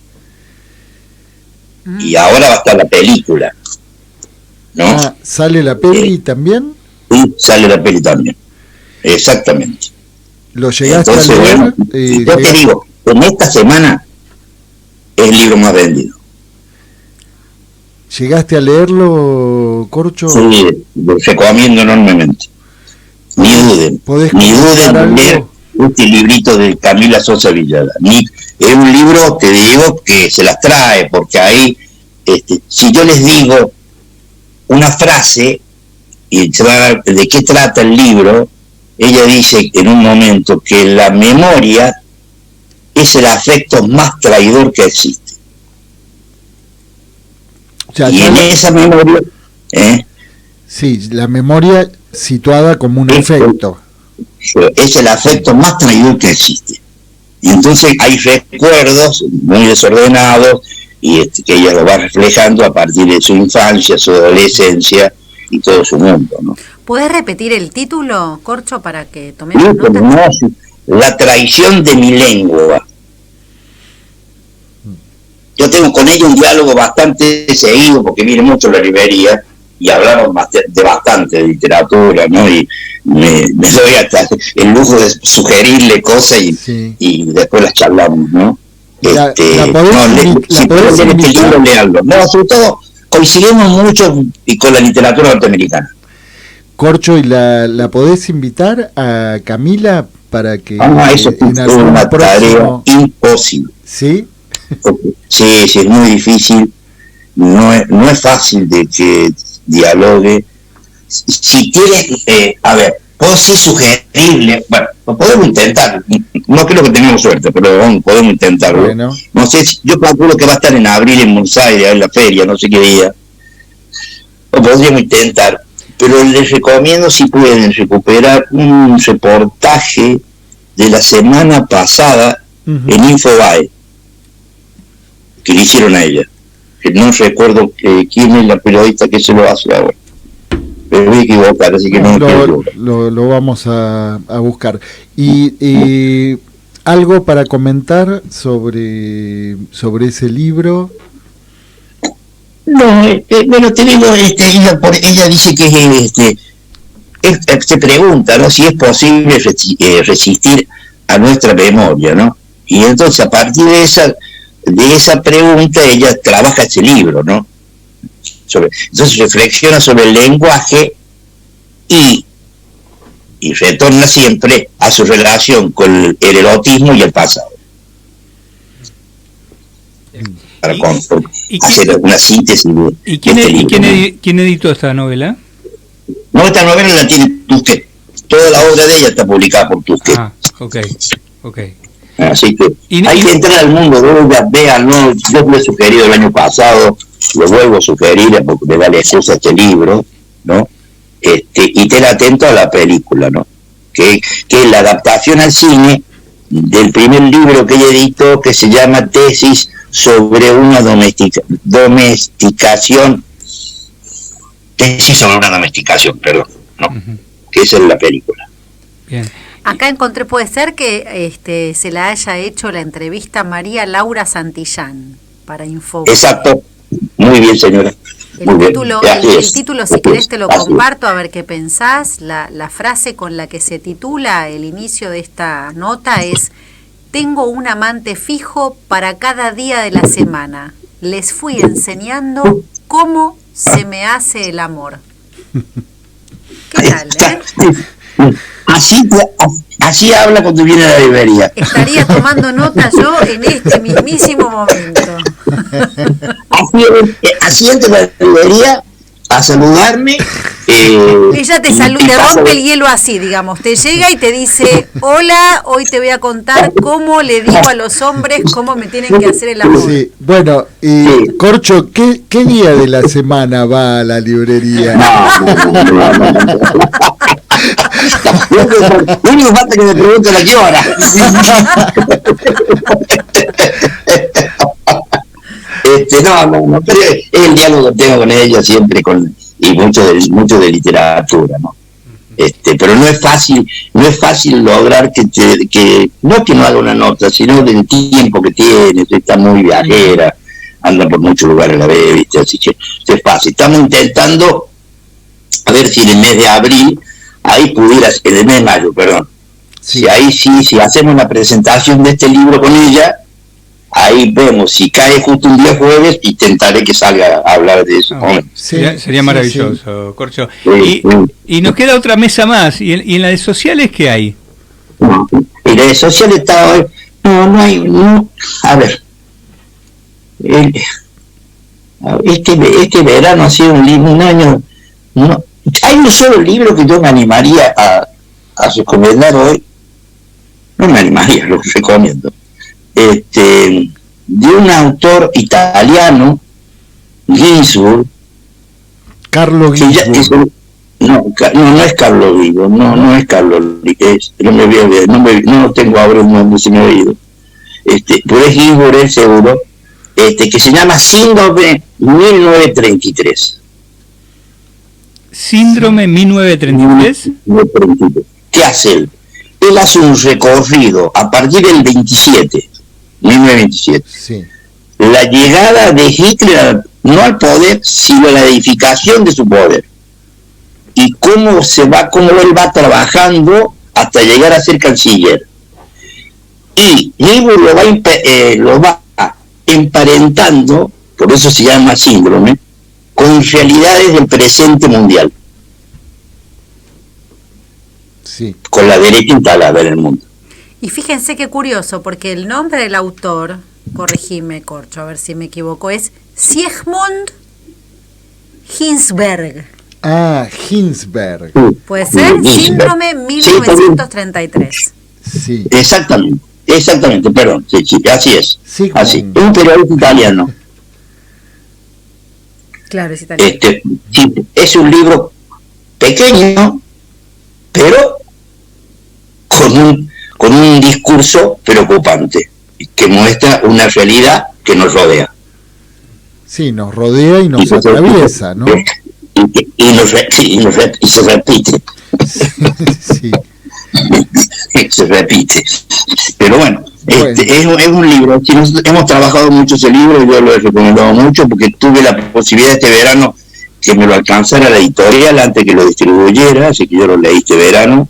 Y ahora va a estar la película, ¿no? ¿Sale la peli también? Sí, sale la peli también. Exactamente. ¿Lo llegaste a leer? Bueno, yo te digo, en esta semana es el libro más vendido. ¿Llegaste a leerlo, Corcho? Sí, lo recomiendo enormemente. Ni duden en leer este librito de Camila Sosa Villada. Es un libro, te digo, que se las trae, porque ahí, si yo les digo una frase y se va a ver de qué trata el libro, ella dice en un momento que la memoria es el afecto más traidor que existe. Y en esa memoria... Sí, la memoria situada como un afecto. Es el afecto más traidor que existe. Y entonces hay recuerdos muy desordenados y que ella lo va reflejando a partir de su infancia, su adolescencia y todo su mundo, ¿no? ¿Puedes repetir el título, Corcho, para que tomemos nota? No, La traición de mi lengua. Yo tengo con ella un diálogo bastante seguido porque viene mucho a la librería y hablamos de bastante de literatura, ¿no? Y me doy hasta el lujo de sugerirle cosas y después las charlamos, ¿no? Si puedes leer este libro, leerlo. No, sobre todo coincidimos mucho con la literatura norteamericana. Corcho, ¿y la podés invitar a Camila para que eso es una tarea imposible? ¿Sí? Sí, es muy difícil, no es fácil de que dialogue. Si quieres, puedo ser sugerible, bueno, lo podemos intentar, no creo que tengamos suerte, pero podemos intentarlo. Bueno. No sé, yo calculo que va a estar en abril en Buenos Aires, en la feria, no sé qué día, lo podríamos intentar, pero les recomiendo si pueden recuperar un reportaje de la semana pasada en Infobae, que le hicieron a ella, que no recuerdo quién es la periodista que se lo hace ahora, pero voy a equivocar, así que lo vamos a buscar. Y algo para comentar sobre ese libro. No, bueno, te digo, ella dice que se pregunta, ¿no?, si es posible resistir a nuestra memoria, ¿no? Y entonces a partir de esa pregunta ella trabaja ese libro, ¿no? Entonces reflexiona sobre el lenguaje y retorna siempre a su relación con el erotismo y el pasado. Para hacer una síntesis de este libro. ¿Quién editó esta novela? No, esta novela la tiene Tusquets. Toda la obra de ella está publicada por Tusquets. Ah, ok. Así que hay que entrar al mundo de ella, véanlo. Yo lo he sugerido el año pasado, lo vuelvo a sugerir porque me da la excusa a este libro, ¿no? Y estén atento a la película, ¿no? Que es la adaptación al cine del primer libro que ella editó, que se llama Tesis sobre una domesticación, perdón, ¿no? Que esa es la película. Bien. Acá encontré, puede ser que se la haya hecho la entrevista a María Laura Santillán para Info. Exacto, muy bien, señora. El título, si querés te lo comparto, a ver qué pensás. La frase con la que se titula el inicio de esta nota es: tengo un amante fijo para cada día de la semana. Les fui enseñando cómo se me hace el amor. ¿Qué tal, Así habla cuando viene a la librería. Estaría tomando nota yo en este mismísimo momento. Así entra a la librería a saludarme. Ella te rompe el hielo así, digamos. Te llega y te dice: hola, hoy te voy a contar cómo le digo a los hombres cómo me tienen que hacer el amor. Sí, bueno, Corcho, ¿qué día de la semana va a la librería? Lo único que falta que me pregunten a qué hora. No, pero es el diálogo que tengo con ella siempre, y mucho de literatura, ¿no? Pero no es fácil lograr que no haga una nota, sino del tiempo que tiene. Está muy viajera, anda por muchos lugares a la vez, ¿viste? Así que es fácil. Estamos intentando a ver si en el mes de abril, en el mes de mayo, perdón, si hacemos la presentación de este libro con ella, ahí vemos si cae justo un día jueves y intentaré que salga a hablar de eso. Sería maravilloso, Corcho. Y nos queda otra mesa más. ¿Y en las sociales qué hay? En las sociales está hoy. No hay. A ver. Este verano ha sido un año. No, hay un solo libro que yo me animaría a recomendar hoy. No me animaría, lo recomiendo. De un autor italiano, Ginsburg. Carlo Ginsburg. No es Carlo Vigo, no es Carlo, no tengo ahora el nombre, se me ha oído. Pero es Ginsburg, es seguro, que se llama Síndrome 1933. ¿Síndrome 1933? ¿Qué hace él? Él hace un recorrido a partir del 1927. Sí. La llegada de Hitler no al poder, sino a la edificación de su poder. Y cómo él va trabajando hasta llegar a ser canciller. Y Niebuhr lo va emparentando, por eso se llama síndrome, con realidades del presente mundial. Sí. Con la derecha instalada en el mundo. Y fíjense qué curioso, porque el nombre del autor, corregime, Corcho, a ver si me equivoco, es Siegmund Ginsberg. Ah, Ginsberg. ¿Puede ser? Síndrome 1933. Sí. Exactamente, perdón, sí, así es. Sí, así. Es un periodista italiano. Claro, es italiano. Es un libro pequeño, pero con un discurso preocupante, que muestra una realidad que nos rodea. Sí, nos rodea y nos atraviesa, ¿no? Y se repite. Sí. Se repite. Pero bueno, es un libro. Hemos trabajado mucho ese libro, yo lo he recomendado mucho porque tuve la posibilidad este verano que me lo alcanzara la editorial antes que lo distribuyera, así que yo lo leí este verano.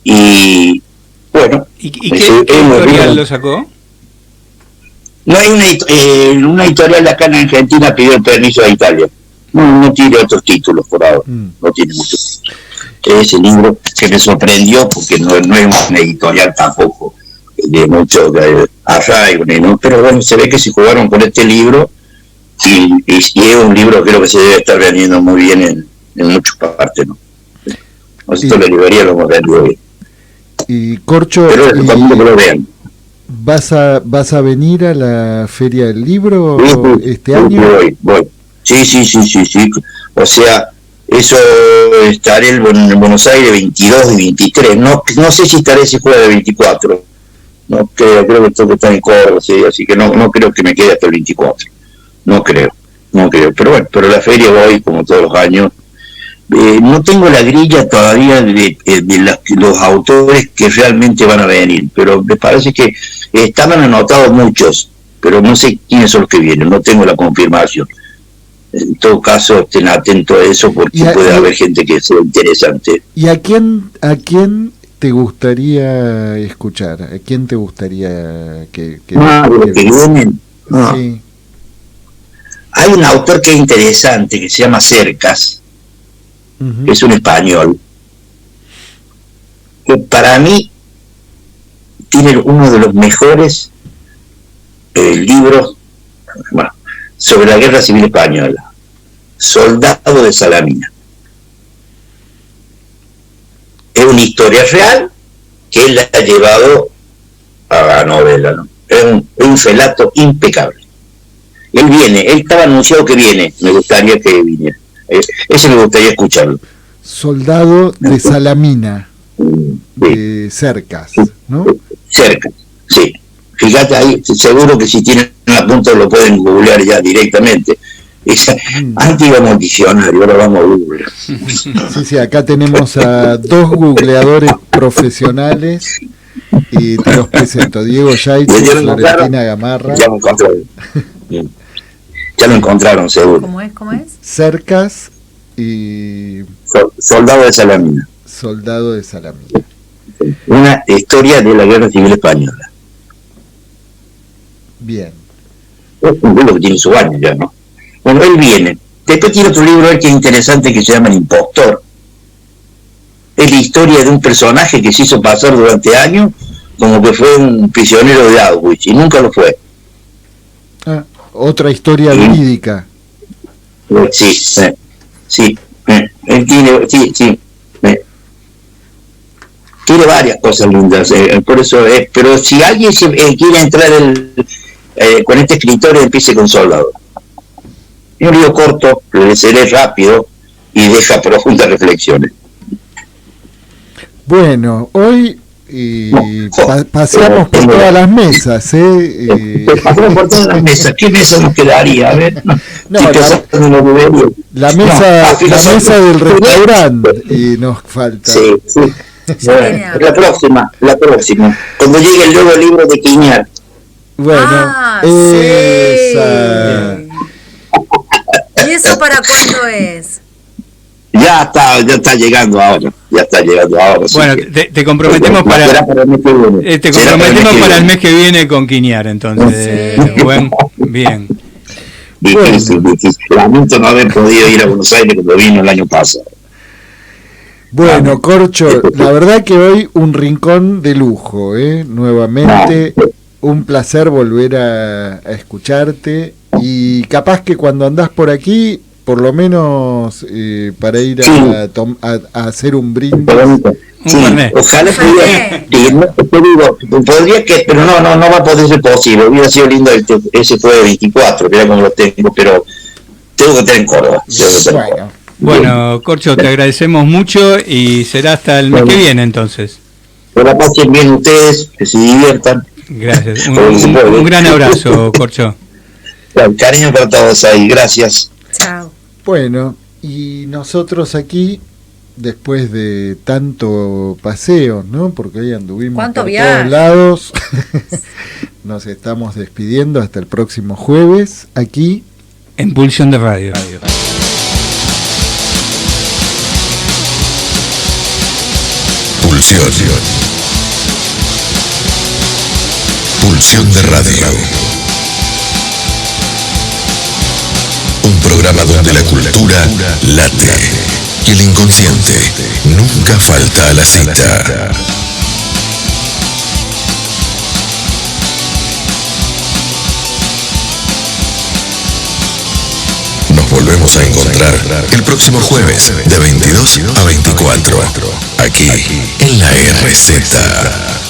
Y Bueno. ¿Y qué editorial lo sacó? No hay una editorial de acá en Argentina pidió el permiso a Italia. No tiene otros títulos por ahora. No tiene muchos. Ese libro que me sorprendió porque no es una editorial tampoco de mucho arraigo, ¿no? Pero bueno, se ve que se jugaron con este libro y es un libro que creo que se debe estar vendiendo muy bien en muchas partes, ¿no? Nosotros la librería lo hemos vendido bien. Y Corcho, pero también que lo vean. ¿Vas a venir a la Feria del Libro este año? Voy. Sí. O sea, eso estaré en Buenos Aires 22 y 23. No sé si estaré ese jueves 24. No creo que tengo que estar en Córdoba, ¿sí? Así que no creo que me quede hasta el 24. No creo. Pero bueno, pero a la feria voy como todos los años. No tengo la grilla todavía de los autores que realmente van a venir, pero me parece que estaban anotados muchos, pero no sé quiénes son los que vienen, no tengo la confirmación. En todo caso, estén atentos a eso porque puede haber gente que sea interesante. ¿Y a quién te gustaría escuchar? ¿A quién te gustaría que vienen? No. Sí. Hay un autor que es interesante, que se llama Cercas, que es un español, que para mí tiene uno de los mejores libros sobre la Guerra Civil Española, Soldado de Salamina. Es una historia real que él la ha llevado a la novela, ¿no? Es un relato impecable. Él estaba anunciado que viene, me gustaría que viniera. Ese me gustaría escucharlo. Soldado de Salamina, de Cercas, ¿no? Cercas, sí. Fíjate ahí, seguro que si tienen una punta lo pueden googlear ya directamente. Antes íbamos al diccionario, ahora vamos a Google. Sí, acá tenemos a dos googleadores profesionales y te los presento. Diego Yaitz y Florentina Gamarra. Ya lo encontraron, seguro. ¿Cómo es? Cercas y... Soldado de Salamina. Soldado de Salamina. Una historia de la Guerra Civil Española. Bien. Es un libro que tiene su año ya, ¿no? Bueno, él viene. Después tiene otro libro que es interesante que se llama El Impostor. Es la historia de un personaje que se hizo pasar durante años como que fue un prisionero de Auschwitz y nunca lo fue. Otra historia verídica. Sí. Él tiene, tiene varias cosas lindas, por eso pero si alguien quiere entrar con este escritor, empiece con Soldado. Es un libro corto, lo leeré rápido y deja profundas reflexiones. Bueno, hoy paseamos por todas las mesas, Pasamos por todas las mesas. ¿Qué mesa nos quedaría? A ver. La mesa del restaurante y nos falta. Sí. Bueno, la próxima. Cuando llegue el nuevo libro de Quiñar. Bueno, esa. ¿Y eso para cuándo es? Ya está llegando ahora. Bueno, te comprometemos para el mes que viene con Quiñar, entonces. Bien. Difícil. Lamento no haber podido ir a Buenos Aires cuando vino el año pasado. Bueno, Corcho, la verdad que hoy un rincón de lujo, nuevamente. Un placer volver a escucharte y capaz que cuando andás por aquí, por lo menos para ir a hacer un brindis. Ojalá podría que, pero no va a poder ser posible. Hubiera sido lindo ese fue de 24, mira cómo lo tengo, pero tengo que estar en Córdoba. Bueno, Corcho, te agradecemos mucho y será hasta el mes que viene entonces. Que la pasen bien ustedes, que se diviertan. Gracias, un gran abrazo, Corcho. Cariño para todos ahí, gracias. Chao. Bueno, y nosotros aquí, después de tanto paseo, ¿no? Porque hoy anduvimos por todos lados, nos estamos despidiendo hasta el próximo jueves, aquí en Pulsión de Radio. Pulsión. Pulsión de Radio. Un programa donde la cultura late y el inconsciente nunca falta a la cita. Nos volvemos a encontrar el próximo jueves de 22 a 24, aquí en la RZ.